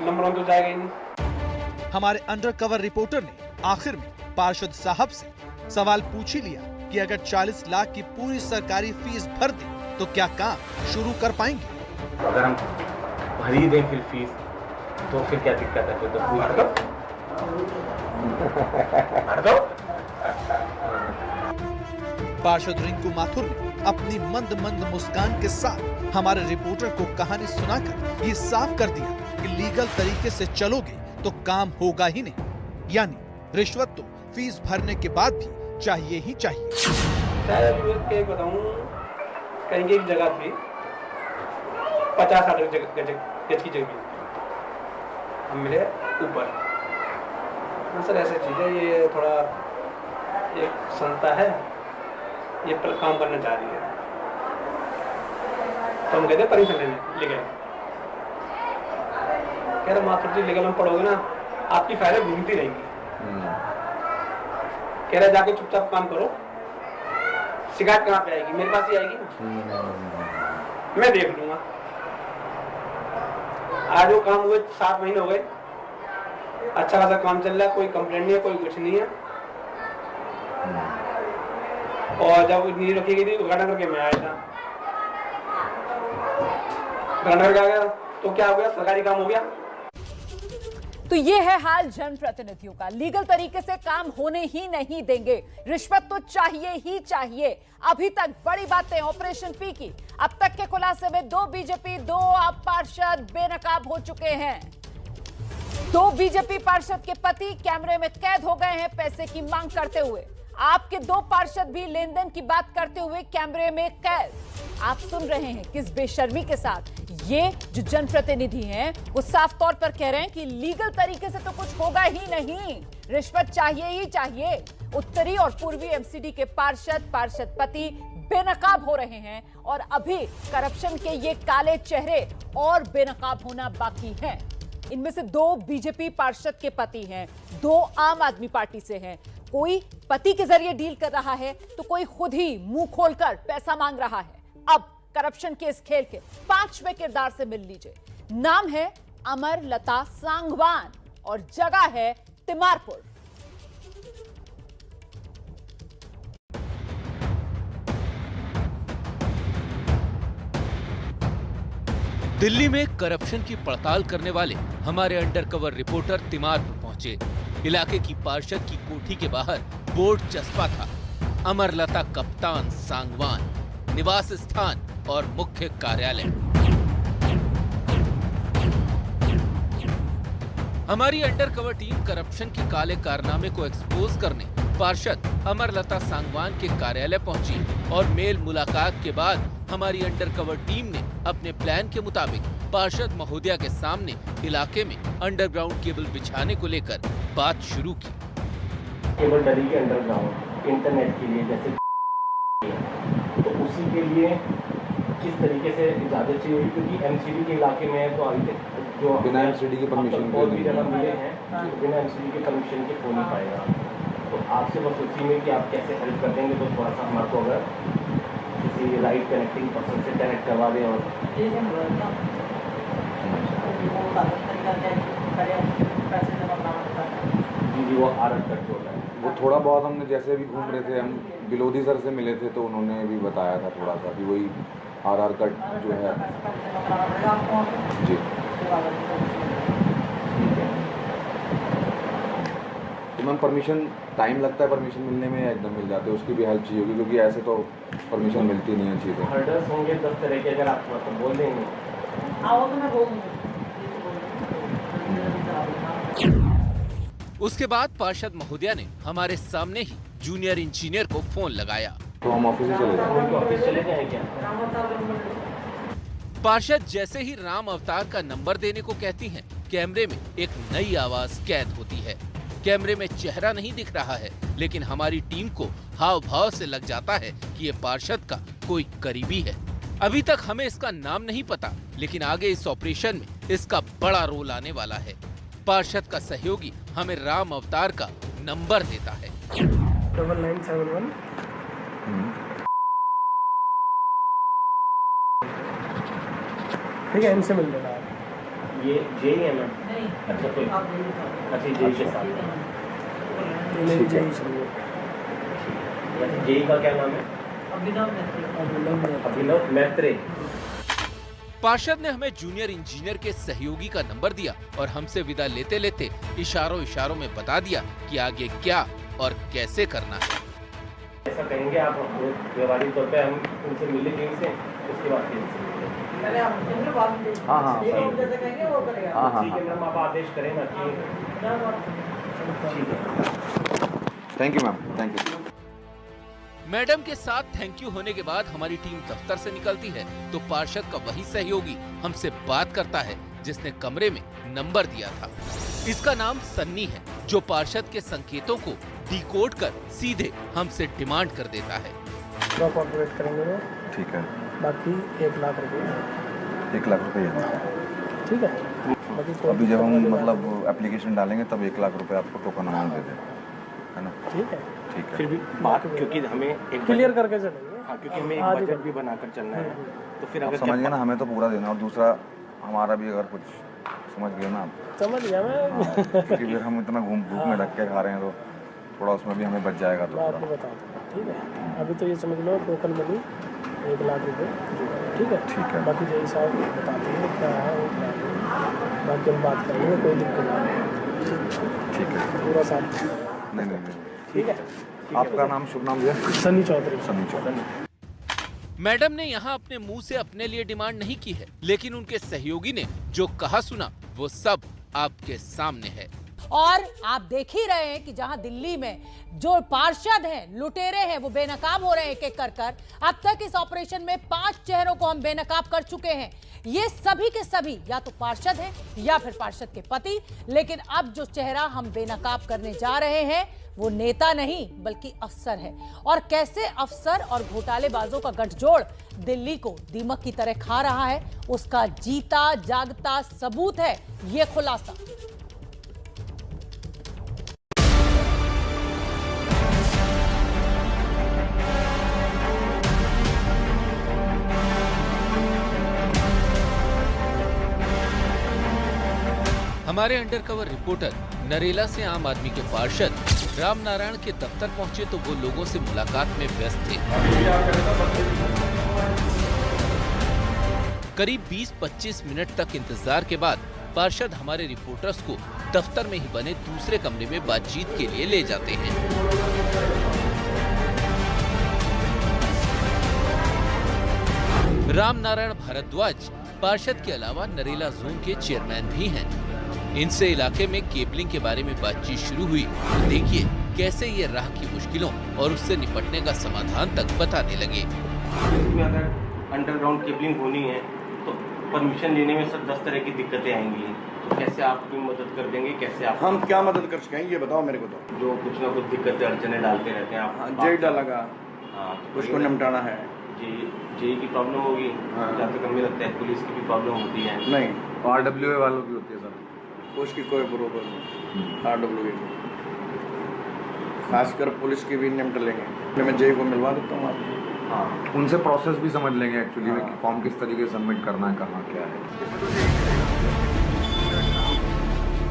नंबर 1 तो जाएगा ही नहीं। हमारे अंडरकवर रिपोर्टर ने आखिर में पार्षद साहब से सवाल पूछ ही लिया कि अगर 40 लाख की पूरी सरकारी फीस भर दे तो क्या काम शुरू कर पाएंगे? अगर हम भर ही दें फिर फीस तो फिर क्या दिक्कत है? फिर तो भर दो। पार्षद रिंकू माथुर ने अपनी मंद मंद मुस्कान के साथ हमारे रिपोर्टर को कहानी सुनाकर ये साफ कर दिया कि लीगल तरीके से चलोगे तो काम होगा ही नहीं, यानी रिश्वत तो फीस भरने के बाद भी चाहिए ही चाहिए। बताऊं, कहीं एक जगह थी 50-60 गज की जगह, हम मिले ऊपर। सर ऐसी चीज है, ये थोड़ा एक संस्था है, ये पर काम करना चाह रही है, तो हम कहते परमिशन ले गए। कह रहे माथुर जी लीगल में पढ़ोगे ना आपकी फाइलें घूमती रहेंगी। कह रहे जाके चुपचाप काम करो, शिकायत कहाँ पे आएगी? मेरे पास ही आएगी ना, मैं देख लूंगा। आज वो काम हुए 7 महीने हो गए, अच्छा खासा काम चल रहा है, कोई कंप्लेंट नहीं है, कोई कुछ नहीं है। और जब नींद रखी गई थी घटना करके मैं आया था, घटना करके आ गया तो क्या हो गया? सरकारी काम हो गया। तो ये है हाल जनप्रतिनिधियों का। लीगल तरीके से काम होने ही नहीं देंगे, रिश्वत तो चाहिए ही चाहिए। अभी तक बड़ी बातें ऑपरेशन पी की। अब तक के खुलासे में 2 बीजेपी 2 आप पार्षद बेनकाब हो चुके हैं। 2 बीजेपी पार्षद के पति कैमरे में कैद हो गए हैं पैसे की मांग करते हुए। आपके 2 पार्षद भी लेन देन की बात करते हुए कैमरे में कैद। आप सुन रहे हैं किस बेशर्मी के साथ ये जो जनप्रतिनिधि हैं वो साफ तौर पर कह रहे हैं कि लीगल तरीके से तो कुछ होगा ही नहीं, रिश्वत चाहिए ही चाहिए। उत्तरी और पूर्वी एमसीडी के पार्षद पति बेनकाब हो रहे हैं और अभी करप्शन के ये काले चेहरे और बेनकाब होना बाकी हैं। इनमें से 2 बीजेपी पार्षद के पति हैं, 2 आम आदमी पार्टी से हैं। कोई पति के जरिए डील कर रहा है तो कोई खुद ही मुंह खोलकर पैसा मांग रहा है। अब करप्शन के इस खेल के 5वें किरदार से मिल लीजिए। नाम है अमरलता सांगवान और जगह है तिमारपुर। दिल्ली में करप्शन की पड़ताल करने वाले हमारे अंडरकवर रिपोर्टर तिमारपुर पहुंचे। इलाके की पार्षद की कोठी के बाहर बोर्ड चस्पा था, अमरलता कप्तान सांगवान, निवास स्थान और मुख्य कार्यालय। हमारी अंडरकवर टीम करप्शन के काले कारनामे को एक्सपोज करने पार्षद अमरलता सांगवान के कार्यालय पहुंची और मेल मुलाकात के बाद हमारी अंडरकवर टीम ने अपने प्लान के मुताबिक पार्षद महोदया के सामने इलाके में अंडरग्राउंड केबल बिछाने को लेकर बात शुरू की। केबल डली के अंडरग्राउंड इंटरनेट के लिए जैसे, तो उसी के लिए किस तरीके से इजाजत चाहिए? क्योंकि एमसीडी के इलाके में तो अभी तक जो बिना एमसीडी की परमिशन और भी जगह मिले हैं, तो बिना एमसीडी की परमिशन के हो नहीं पाएगा। तो आपसे बस उसी में कि आप कैसे हेल्प कर देंगे, तो थोड़ा सा हमारे को अगर किसी राइट कनेक्टिंग पर्सन से कनेक्ट करवा दें। और जी वो आरत तक होता है, वो थोड़ा बहुत हमने जैसे भी घूम रहे थे, हम बिलोदी सर से मिले थे तो उन्होंने भी बताया था थोड़ा सा कि वही आर कट जो है जी। तो मैम परमिशन टाइम लगता है परमिशन मिलने में या एकदम मिल जाते हैं? उसकी भी हेल्प चाहिए होगी क्योंकि ऐसे तो परमिशन मिलती नहीं है चीज़ें। हर्डल्स होंगे 10 तरह के, अगर आप मतलब बोल देंगे आओ तो मैं बोल दूँगी। उसके बाद पार्षद महोदया ने हमारे सामने ही जूनियर इंजीनियर को फोन लगाया। तो हम ऑफिस चले जाएं क्या? पार्षद जैसे ही राम अवतार का नंबर देने को कहती हैं, कैमरे में एक नई आवाज कैद होती है। कैमरे में चेहरा नहीं दिख रहा है, लेकिन हमारी टीम को हाव भाव से लग जाता है कि ये पार्षद का कोई करीबी है। अभी तक हमें इसका नाम नहीं पता, लेकिन आगे इस ऑपरेशन में इसका बड़ा रोल आने वाला है। पार्षद का सहयोगी हमें राम अवतार का नंबर देता है। 9971 ठीक है, इनसे मिल लेना आप। ये जेई है मैम? अच्छा कोई अच्छा जेई के साथ ठीक है। जेई का क्या नाम है? अभिनव मैत्रे। पार्षद ने हमें जूनियर इंजीनियर के सहयोगी का नंबर दिया और हमसे विदा लेते लेते इशारों में बता दिया कि आगे क्या और कैसे करना है। ऐसा कहेंगे आप व्यवहारिक तौर पे हम उनसे मिले कहीं से, उसके बाद हाँ ठीक है मैम, आप आदेश करें ना कि ठीक है। Thank you ma'am, thank you. Madam के साथ थैंक यू होने के बाद हमारी टीम दफ्तर से निकलती है तो पार्षद का वही सहयोगी हमसे बात करता है जिसने कमरे में नंबर दिया था। इसका नाम सन्नी है, जो पार्षद के संकेतों को डिकोड कर सीधे हमसे डिमांड कर देता है। कॉर्पोरेट करेंगे वो, ठीक है, बाकी 1 लाख रुपए। 1 लाख रुपए, ठीक है। अभी जब हम मतलब एप्लीकेशन डालेंगे तब 1 लाख रुपए आपको टोकन अमाउंट दे दें, है ना? ठीक है, ठीक है। फिर भी बात, क्योंकि हमें एक क्लियर करके चलेंगे। हाँ, क्योंकि हमें एक बजट भी बनाकर चलना है, तो फिर अगर समझ गए ना, हमें तो पूरा देना, और दूसरा हमारा भी अगर कुछ समझ गए ना आप, समझ गया मैं। क्योंकि फिर हम इतना धूप में ढक के खा रहे हैं तो थोड़ा उसमें भी हमें बच जाएगा। तो आपको बता दूँ, ठीक है। अभी तो ये समझ लो टोकन मनी 1 लाख रुपए, ठीक है, ठीक है। बाकी जय साहब बताते हैं क्या है, बाकी हम बात करेंगे, कोई दिक्कत नहीं, ठीक है, पूरा साथ। नहीं, ठीक है। आपका नाम, शुभ नाम? सन्नी चौधरी। सन्नी चौधरी। मैडम ने यहाँ अपने मुंह से अपने लिए डिमांड नहीं की है, लेकिन उनके सहयोगी ने जो कहा सुना वो सब आपके सामने है। और आप देख ही रहे हैं कि जहां दिल्ली में जो पार्षद हैं, लुटेरे हैं, वो बेनकाब हो रहे हैं एक-एक कर। अब तक इस ऑपरेशन में 5 चेहरों को हम बेनकाब कर चुके हैं। ये सभी के सभी या तो पार्षद हैं या फिर पार्षद के पति। लेकिन अब जो चेहरा हम बेनकाब करने जा रहे हैं वो नेता नहीं बल्कि अफसर है। और कैसे अफसर और घोटालेबाजों का गठजोड़ दिल्ली को दीमक की तरह खा रहा है, उसका जीता जागता सबूत है ये खुलासा। हमारे अंडरकवर रिपोर्टर नरेला से आम आदमी के पार्षद राम नारायण के दफ्तर पहुंचे तो वो लोगों से मुलाकात में व्यस्त थे। करीब 20-25 मिनट तक इंतजार के बाद पार्षद हमारे रिपोर्टर्स को दफ्तर में ही बने दूसरे कमरे में बातचीत के लिए ले जाते हैं। राम नारायण भारद्वाज पार्षद के अलावा नरेला जोन के चेयरमैन भी हैं। इनसे इलाके में केबलिंग के बारे में बातचीत शुरू हुई तो देखिए कैसे ये राह की मुश्किलों और उससे निपटने का समाधान तक बताने लगे। अगर अंडरग्राउंड केबलिंग होनी है तो परमिशन लेने में सब 10 तरह की दिक्कतें आएंगी, तो कैसे आप भी मदद कर देंगे? कैसे आप? हम क्या मदद कर सकेंगे ये बताओ मेरे को। तो जो कुछ ना कुछ दिक्कतें अड़चने डालते रहते हैं आप। जेई डालेगा, तो उसको निपटाना है। जेई की प्रॉब्लम होगी, जहाँ तक हमें लगता है पुलिस की भी प्रॉब्लम होती है। नहीं, RWA वालों की होती है सर, उसकी कोई प्रॉब्लम नहीं। RWA की खासकर पुलिस की भी निपट लेंगे। मैं जेई को मिलवा देता हूँ आपको। हाँ, उनसे प्रोसेस भी समझ लेंगे एक्चुअली में कि फॉर्म किस तरीके से सबमिट करना है, कहाँ क्या है।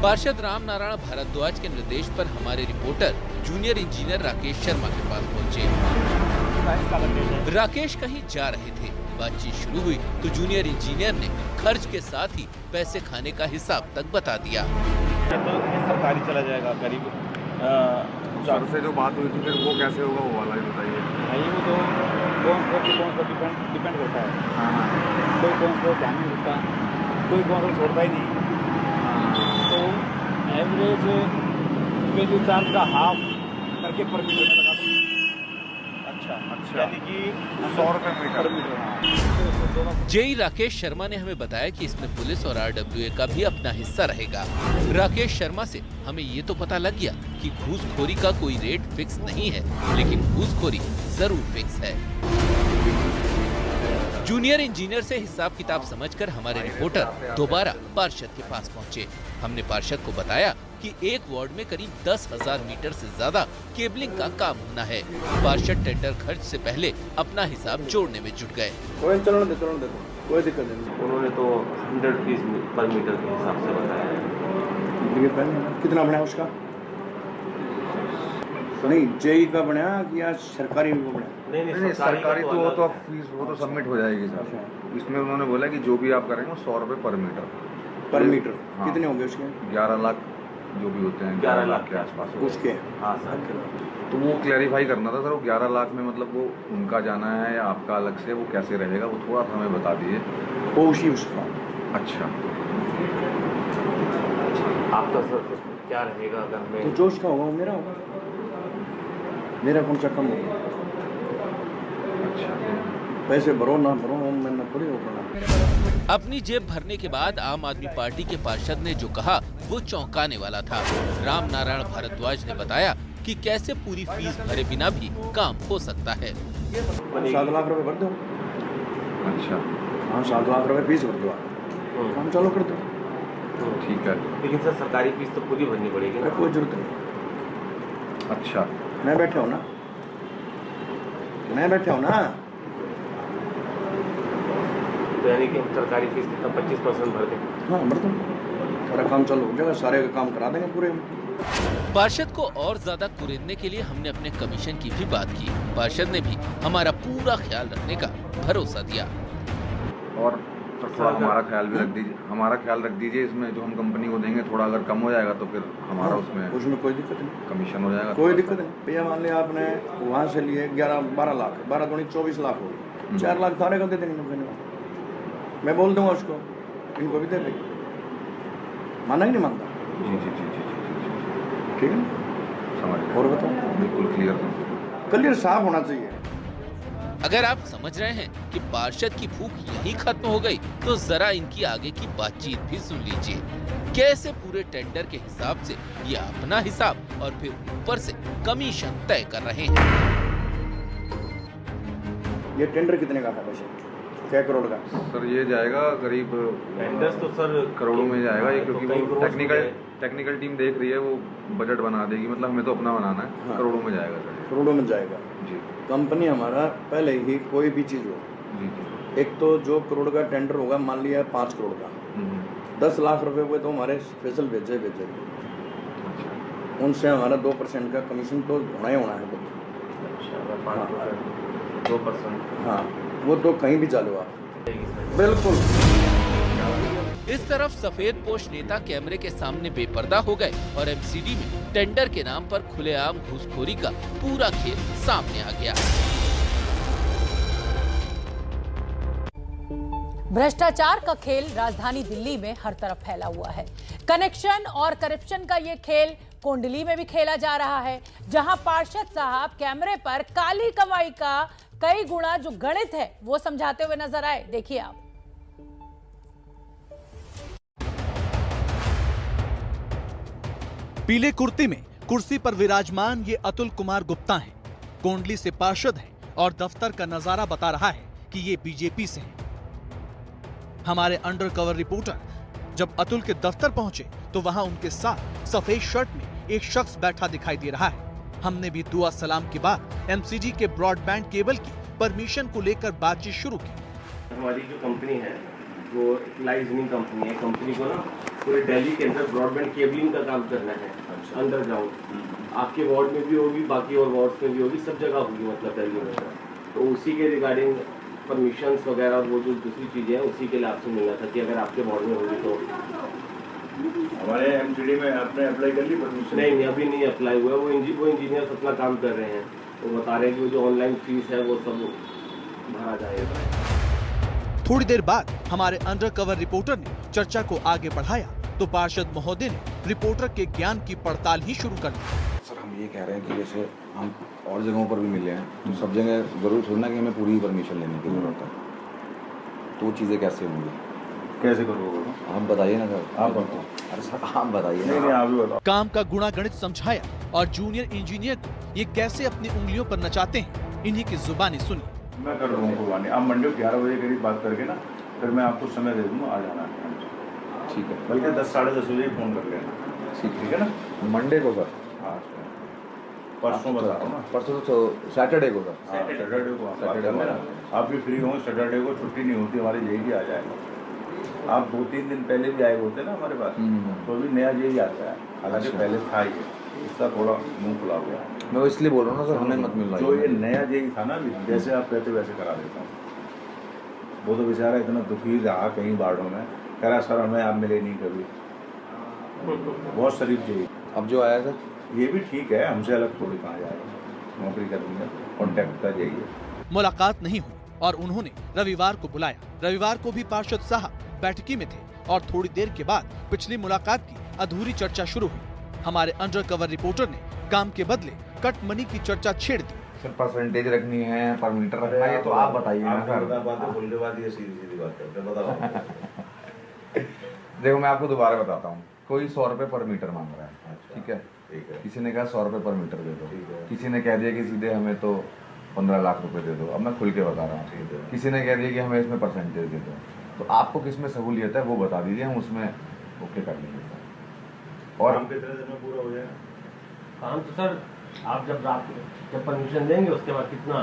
पार्षद राम नारायण भारद्वाज के निर्देश पर हमारे reporter junior engineer Rakesh Sharma के पास पहुंचे। राकेश कहीं जा रहे थे, बातचीत शुरू हुई तो जूनियर इंजीनियर ने खर्च के साथ ही पैसे खाने का हिसाब तक बता दिया। तो सरकारी चला जाएगा करीब। सर से जो बात हुई थी फिर वो कैसे होगा वो वाला ही बताइए। नहीं, वो तो कौन सा डिपेंड करता है। हाँ, कोई कौन सा ध्यान नहीं रखता, कोई कौन सा छोड़ता ही नहीं। तो एवरेज वैल्यू चार्ज का हाफ करके पर मीटर में लगा दो। अच्छा, यानी कि 100 रुपये मीटर। जेई राकेश शर्मा ने हमें बताया कि इसमें पुलिस और RWA का भी अपना हिस्सा रहेगा। राकेश शर्मा से हमें ये तो पता लग गया कि घूसखोरी का कोई रेट फिक्स नहीं है, लेकिन घूसखोरी जरूर फिक्स है। जूनियर इंजीनियर से हिसाब किताब समझकर हमारे रिपोर्टर दोबारा पार्षद के पास पहुंचे। हमने पार्षद को बताया कि एक वार्ड में करीब 10,000 मीटर से ज्यादा केबलिंग का काम होना है। पार्षद टेंडर खर्च से पहले अपना हिसाब जोड़ने में जुट गए। कोई दिक्कत नहीं। उन्होंने तो 100 रुपीज पर मीटर के हिसाब से बताया है। कितना बना उसका? नहीं जेई का बना कि या सरकारी को बना? नहीं सरकारी तो वो तो फीस वो तो सबमिट हो जाएगी सर। इसमें उन्होंने बोला कि जो भी आप करेंगे 100 रुपये पर मीटर। पर मीटर? हाँ। कितने होंगे उसके? 11 लाख जो भी होते हैं 11 लाख के आसपास उसके। हाँ सर। तो वो क्लैरिफाई करना था सर, वो 11 लाख में मतलब वो उनका जाना है या आपका अलग से, वो कैसे रहेगा वो थोड़ा सा हमें बता दीजिए। वो उसी उसका। अच्छा आपका सर क्या रहेगा अगर हमें? तो जो उसका होगा वो मेरा होगा, मेरा कौन सा कम होगा? अच्छा पैसे भरो ना भरो मैं थोड़ी होगा। अपनी जेब भरने के बाद आम आदमी पार्टी के पार्षद ने जो कहा वो चौंकाने वाला था। राम नारायण भारद्वाज ने बताया कि कैसे पूरी फीस भरे बिना भी काम हो सकता है। 7 लाख रुपए भर दो। अच्छा हाँ 7 लाख रुपए फीस भर दो, काम चालू कर दो। ठीक है, लेकिन सर सरकारी फीस तो पूरी भरनी पड़ेगी ना? कोई जरूरत नहीं। अच्छा मैं बैठा हूँ ना, मैं बैठा हूँ ना। तो यानी कि हम सरकारी फीस कितना 25% भर दें? हाँ भर दो, सारा काम चालू हो जाएगा, सारे का काम करा देंगे पूरे। पार्षद को और ज्यादा कुरेदने के लिए हमने अपने कमीशन की भी बात की। पार्षद ने भी हमारा पूरा ख्याल रखने का भरोसा दिया। और थोड़ा हमारा ख्याल भी रख दीजिए, हमारा ख्याल रख दीजिए इसमें जो हम कंपनी को देंगे, थोड़ा अगर कम हो जाएगा तो फिर हमारा उसमें कोई दिक्कत नहीं, कमीशन हो जाएगा। कोई दिक्कत नहीं भैया। मान लिया आपने वहाँ से लिए 11-12 लाख, 12 दूनी 24 लाख हो गई, 4 लाख थारे को दे देंगे। मैं बोल दूंगा उसको, इनको भी दे देंगे। माना ही नहीं मानता? जी जी जी जी ठीक है समझ गए। और बताओ, बिल्कुल क्लियर साफ होना चाहिए। अगर आप समझ रहे हैं कि पार्षद की भूख यही खत्म हो गई, तो जरा इनकी आगे की बातचीत भी सुन लीजिए। कैसे पूरे टेंडर के हिसाब से ये अपना हिसाब और फिर ऊपर से कमीशन तय कर रहे हैं। ये टेंडर कितने का था वैसे? क्या करोड़ का? सर ये जाएगा करीब टेंडर्स तो सर करोड़ों में जाएगा ये, क्योंकि तो वो टेक्निकल टीम देख रही है, वो बजट बना देगी, मतलब हमें तो अपना बनाना है। हाँ। करोड़ों में जाएगा सर, करोड़ों में जाएगा जी। कंपनी हमारा पहले ही कोई भी चीज़ हो, जी जी एक तो जो करोड़ का टेंडर होगा, मान लिया 5 करोड़ का, 10 लाख रुपए हुए तो हमारे स्पेशल भेजे उनसे हमारा 2% का कमीशन तो होना ही होना है। 2%। हाँ वो तो कहीं भी चालू आप बिल्कुल। इस तरफ सफेद पोश नेता कैमरे के सामने बेपर्दा हो गए और एमसीडी में टेंडर के नाम पर खुलेआम घूसखोरी का पूरा खेल सामने आ गया। भ्रष्टाचार का खेल राजधानी दिल्ली में हर तरफ फैला हुआ है। कनेक्शन और करप्शन का ये खेल कोंडली में भी खेला जा रहा है, जहां पार्षद साहब कैमरे पर काली कमाई का कई गुना जो गणित है वो समझाते हुए नजर आए। देखिए आप। पीले कुर्ते में कुर्सी पर विराजमान ये अतुल कुमार गुप्ता हैं। कोंडली से पार्षद हैं और दफ्तर का नजारा बता रहा है कि ये बीजेपी से हैं। हमारे अंडरकवर रिपोर्टर जब अतुल के दफ्तर पहुंचे तो वहां उनके साथ सफेद शर्ट में एक शख्स बैठा दिखाई दे रहा है। हमने भी दुआ सलाम के बाद एमसीडी के ब्रॉडबैंड केबल की परमिशन को लेकर बातचीत शुरू की। हमारी जो कंपनी है वो एक लाइजनिंग कंपनी है। कंपनी को ना पूरे दिल्ली के अंदर ब्रॉडबैंड केबलिंग का काम करना है, अंडरग्राउंड। आपके वार्ड में भी होगी, बाकी और वार्ड्स में भी होगी, सब जगह होगी मतलब दिल्ली में। तो उसी के रिगार्डिंग परमिशंस वगैरह वो जो दूसरी चीज़ें हैं उसी के लिए आपसे मिलना था कि अगर आपके वार्ड में होगी तो। हमारे एमसीडी में आपने अप्लाई कर ली परमिशन? नहीं, अभी नहीं अप्लाई हुआ। वो इंजीनियर्स अपना काम कर रहे हैं, वो बता रहे हैं कि वो जो ऑनलाइन फीस है वो सब भरा जाएगा। थोड़ी देर बाद हमारे अंडरकवर रिपोर्टर ने चर्चा को आगे बढ़ाया तो पार्षद महोदय ने रिपोर्टर के ज्ञान की पड़ताल ही शुरू कर दी। सर हम ये कह रहे हैं कि जैसे हम और जगहों पर भी मिले हैं, तो सब जगह जरूर थोड़ी ना कि हमें पूरी परमिशन लेने की जरूरत है। तो चीज़ें कैसे होंगी? कैसे करोगे? आप बताइए ना सर। आप बताओ। अरे सर आप बताइए। नहीं आप भी बताओ। काम का गुणागणित समझाया और जूनियर इंजीनियर को ये कैसे अपनी उंगलियों पर नचाते हैं, इन्हीं की जुबानी सुनी। मैं कर दूँगा कुर्बानी। आप मंडे को 11 बजे करीब बात करके ना, फिर मैं आपको समय दे दूँगा, आ जाना। ठीक है, बल्कि 10 साढ़े 10 बजे फ़ोन कर लेना। ठीक है ना? मंडे को सर? हाँ परसों बता रहा हूँ ना। परसों तो सैटरडे को सर? हाँ सैटरडे को आप भी फ्री होंगे। सैटरडे को छुट्टी नहीं होती हमारी, यही भी आ जाएगा। आप 2-3 दिन पहले भी आए होते ना हमारे पास, तो अभी नया यही आता है। हालांकि पहले था ये। इसका थोड़ा मुंह खुला हुआ। मैं वो इसलिए बोल रहा हूँ ना सर, हमें मत मिल रहा जो ये नया जेई था ना, जैसे आप कहते वैसे करा देता हूँ। वो तो बेचारा इतना दुखी रहा कई वार्डों में, कह रहा सर हमें आप मिले नहीं कभी। बहुत शरीफ जेई। अब जो आया सर ये भी ठीक है, हमसे अलग थोड़ी कहाँ जाएगा, नौकरी करनी है, कॉन्ट्रैक्ट का जेई है। मुलाकात नहीं हुई और उन्होंने रविवार को बुलाया। रविवार को भी पार्षद साहब बैठकी में थे और थोड़ी देर के बाद पिछली मुलाकात की अधूरी चर्चा शुरू हुई। हमारे अंडरकवर रिपोर्टर ने काम के बदले कट मनी की चर्चा छेड़ दी। सर परसेंटेज रखनी है, पर मीटर रखना है, तो आप बताइए ना सर। बातें बोलने के बाद ये सीधी बात करते हैं, बताओ। देखो मैं आपको दोबारा बताता हूँ, कोई 100 रुपए पर मीटर मांग रहा है, ठीक है, किसी ने कहा 100 रुपए पर मीटर दे दो, किसी ने कह दिया कि सीधे हमें तो 15 लाख रुपए दे दो। अब मैं खुल के बता रहा हूँ, किसी ने कह दिया कि हमें इसमें परसेंटेज दे दो। तो आपको किस में सहूलियत है वो बता दीजिए, हम उसमें ओके कर लेंगे। और काम कितने दिन में पूरा हो जाएगा? काम तो सर आप जब परमिशन देंगे उसके बाद कितना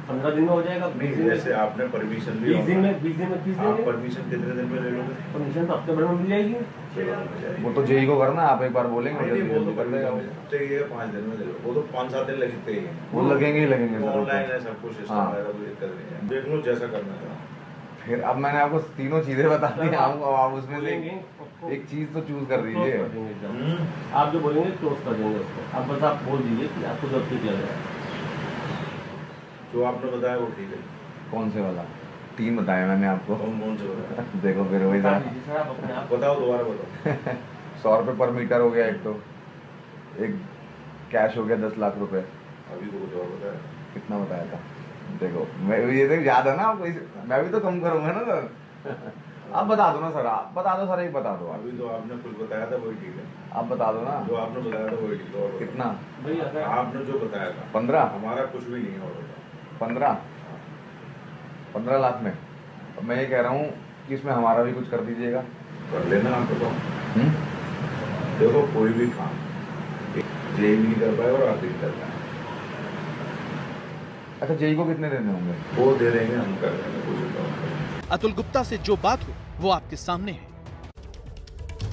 15 दिन में हो जाएगा। जैसे आपने परमिशन ली, 20 दिन में 20 देंगे। आप परमिशन कितने दिन में ले लोगे? परमिशन तो हफ्ते भर में मिल जाएगी। वो तो जेई को करना, आप एक बार बोलेंगे वो तो कर देगा, 5 दिन में ले लो। वो तो 5-7 दिन लगते ही हैं। वो लगेंगे ही लगेंगे। ऑनलाइन है सब कुछ, सिस्टम है, कोई दिक्कत नहीं है। देख लो जैसा करना है। फिर अब मैंने आपको तीनों चीजें बता दी, आप उसमें से एक चीज तो चूज कर दीजिए। आप जो बोलेंगे क्लोज कर देंगे उसको। आप बस आप बोल दीजिए कि आपको जो ठीक लग रहा है। जो आपने बताया वो ठीक है। कौन से वाला? 3 बताया मैंने आपको। कौन से बताया? देखो फिर वही था। बताओ दोबारा बताओ। 100 रुपए पर मीटर हो गया एक, तो एक कैश हो गया 10 लाख रुपए। अभी तो कुछ और बताया। कितना बताया था? देखो मैं ये तो याद है ना आपको, मैं भी तो कम करूंगा ना सर। आप बता दो ना सर, आप बता दो सर, एक बता दो। अभी तो आपने कुछ बताया था वही ठीक है। आप बता दो ना जो आपने बताया था वही ठीक है। और कितना? आपने जो बताया था 15। हमारा कुछ भी नहीं है। और 15 लाख में। अब मैं ये कह रहा हूँ कि इसमें हमारा भी कुछ कर दीजिएगा। कर लेना आप तो। देखो कोई भी काम जेई नहीं कर पाए और आप भी कर पाए। अच्छा जेई को कितने देने होंगे? वो दे देंगे, हम कर देंगे। अतुल गुप्ता से जो बात हुई वो आपके सामने है।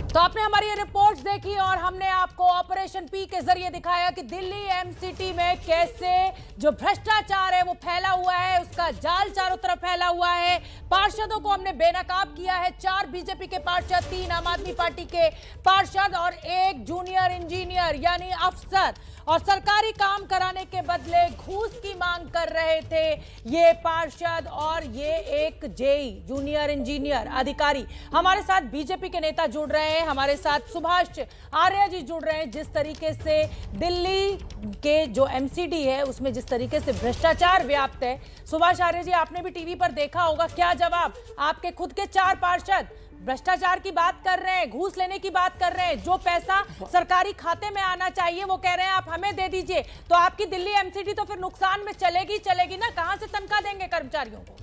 तो आपने हमारी ये रिपोर्ट्स देखी और हमने आपको ऑपरेशन पी के जरिए दिखाया कि दिल्ली एमसीटी में कैसे जो भ्रष्टाचार है वो फैला हुआ है, उसका जाल चारों तरफ फैला हुआ है। पार्षदों को हमने बेनकाब किया है। 4 बीजेपी के पार्षद, 3 आम आदमी पार्टी के पार्षद और 1 जूनियर इंजीनियर यानी अफसर, और सरकारी काम कराने के बदले घूस की मांग कर रहे थे ये पार्षद और ये एक जेई जूनियर इंजीनियर अधिकारी। हमारे साथ बीजेपी के नेता जुड़ रहे हैं, हमारे साथ सुभाष आर्य जी जुड़ रहे हैं। जिस तरीके से दिल्ली के जो एमसीडी है उसमें जिस तरीके से भ्रष्टाचार व्याप्त है, सुभाष आर्य जी आपने भी टीवी पर देखा होगा, क्या जवाब आपके खुद के 4 पार्षद भ्रष्टाचार की बात कर रहे हैं, घूस लेने की बात कर रहे हैं, जो पैसा सरकारी खाते में आना चाहिए वो कह रहे हैं आप हमें दे दीजिए। तो आपकी दिल्ली एमसीडी तो फिर नुकसान में चलेगी ना, कहां से तनख्वाह देंगे कर्मचारियों को?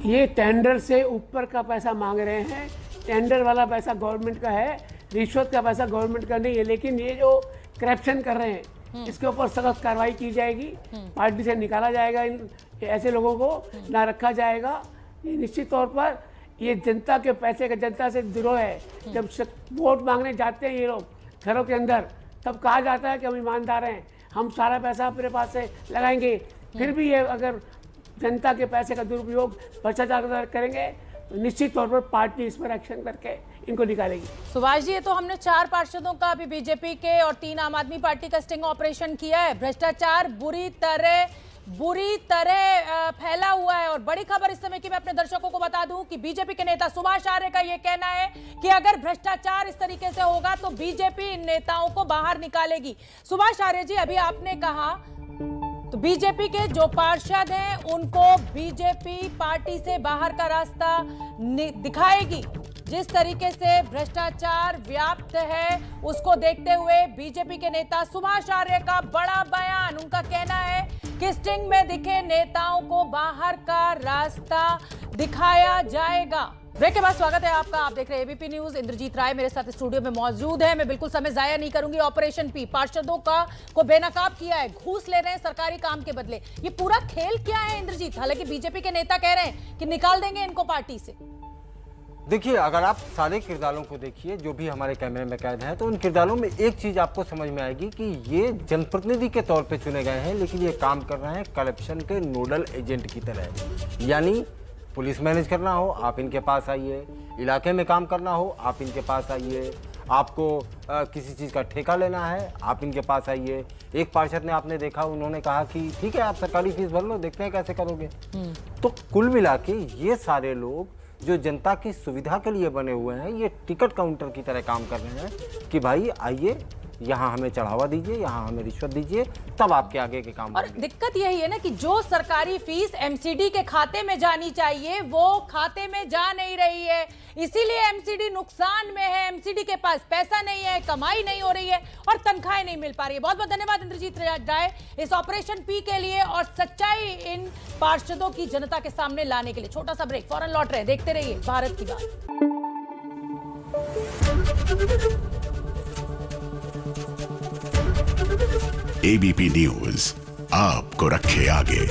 ये टेंडर से ऊपर का पैसा मांग रहे हैं। टेंडर वाला पैसा गवर्नमेंट का है, रिश्वत का पैसा गवर्नमेंट का नहीं है। लेकिन ये जो करप्शन कर रहे हैं इसके ऊपर सख्त कार्रवाई की जाएगी, पार्टी से निकाला जाएगा, ऐसे लोगों को ना रखा जाएगा। ये निश्चित तौर पर ये जनता के पैसे का जनता से द्रोह है। जब वोट मांगने जाते हैं ये लोग घरों के अंदर, तब कहा जाता है कि हम ईमानदार हैं, हम सारा पैसा अपने पास से लगाएंगे। फिर भी ये अगर जनता के पैसे का दुरुपयोग भ्रष्टाचार करेंगे तो निश्चित तौर पर पार्टी इस पर एक्शन करके इनको निकालेगी। सुभाष जी, ये तो हमने 4 पार्षदों का अभी बीजेपी के और 3 आम आदमी पार्टी का स्टिंग ऑपरेशन किया है। भ्रष्टाचार बुरी तरह फैला हुआ है। और बड़ी खबर इस समय की मैं अपने दर्शकों को बता दूं कि बीजेपी के नेता सुभाष आर्य का यह कहना है कि अगर भ्रष्टाचार इस तरीके से होगा तो बीजेपी इन नेताओं को बाहर निकालेगी। सुभाष आर्य जी, अभी आपने कहा तो बीजेपी के जो पार्षद हैं उनको बीजेपी पार्टी से बाहर का रास्ता दिखाएगी। जिस तरीके से भ्रष्टाचार व्याप्त है उसको देखते हुए बीजेपी के नेता सुभाष आर्य का बड़ा बयान, उनका कहना है कि स्टिंग में दिखे नेताओं को बाहर का रास्ता दिखाया जाएगा। ब्रेक के बाद स्वागत है आपका, आप देख रहे हैं एबीपी न्यूज। इंद्रजीत राय मेरे साथ स्टूडियो में मौजूद है। मैं बिल्कुल समय जाया नहीं करूंगी। ऑपरेशन पी, पार्षदों को बेनकाब किया है, घूस ले रहे हैं सरकारी काम के बदले। ये पूरा खेल क्या है इंद्रजीत? हालांकि बीजेपी के नेता कह रहे हैं कि निकाल देंगे इनको पार्टी से। देखिए, अगर आप सारे किरदारों को देखिए जो भी हमारे कैमरे में कैद हैं, तो उन किरदारों में एक चीज़ आपको समझ में आएगी कि ये जनप्रतिनिधि के तौर पे चुने गए हैं, लेकिन ये काम कर रहे हैं करप्शन के नोडल एजेंट की तरह। यानी पुलिस मैनेज करना हो, आप इनके पास आइए, इलाके में काम करना हो, आप इनके पास आइए, आपको किसी चीज़ का ठेका लेना है, आप इनके पास आइए। एक पार्षद ने आपने देखा, उन्होंने कहा कि ठीक है आप सरकारी फीस भर लो, देखते हैं कैसे करोगे। तो कुल मिला के ये सारे लोग जो जनता की सुविधा के लिए बने हुए हैं, ये टिकट काउंटर की तरह काम कर रहे हैं कि भाई आइए, यहाँ हमें चढ़ावा दीजिए, यहाँ हमें रिश्वत दीजिए, तब आपके आगे के काम और दिक्कत यही है ना कि जो सरकारी फीस एमसीडी के खाते में जानी चाहिए वो खाते में जा नहीं रही है, इसीलिए एमसीडी नुकसान में है। एमसीडी के पास पैसा नहीं है, कमाई नहीं हो रही है और तनख्वाहें नहीं मिल पा रही है। बहुत बहुत धन्यवाद इंद्रजीत राय इस ऑपरेशन पी के लिए और सच्चाई इन पार्षदों की जनता के सामने लाने के लिए। छोटा सा ब्रेक, फौरन लौट रहे, देखते रहिए भारत की बात। एबीपी न्यूज आपको रखे आगे।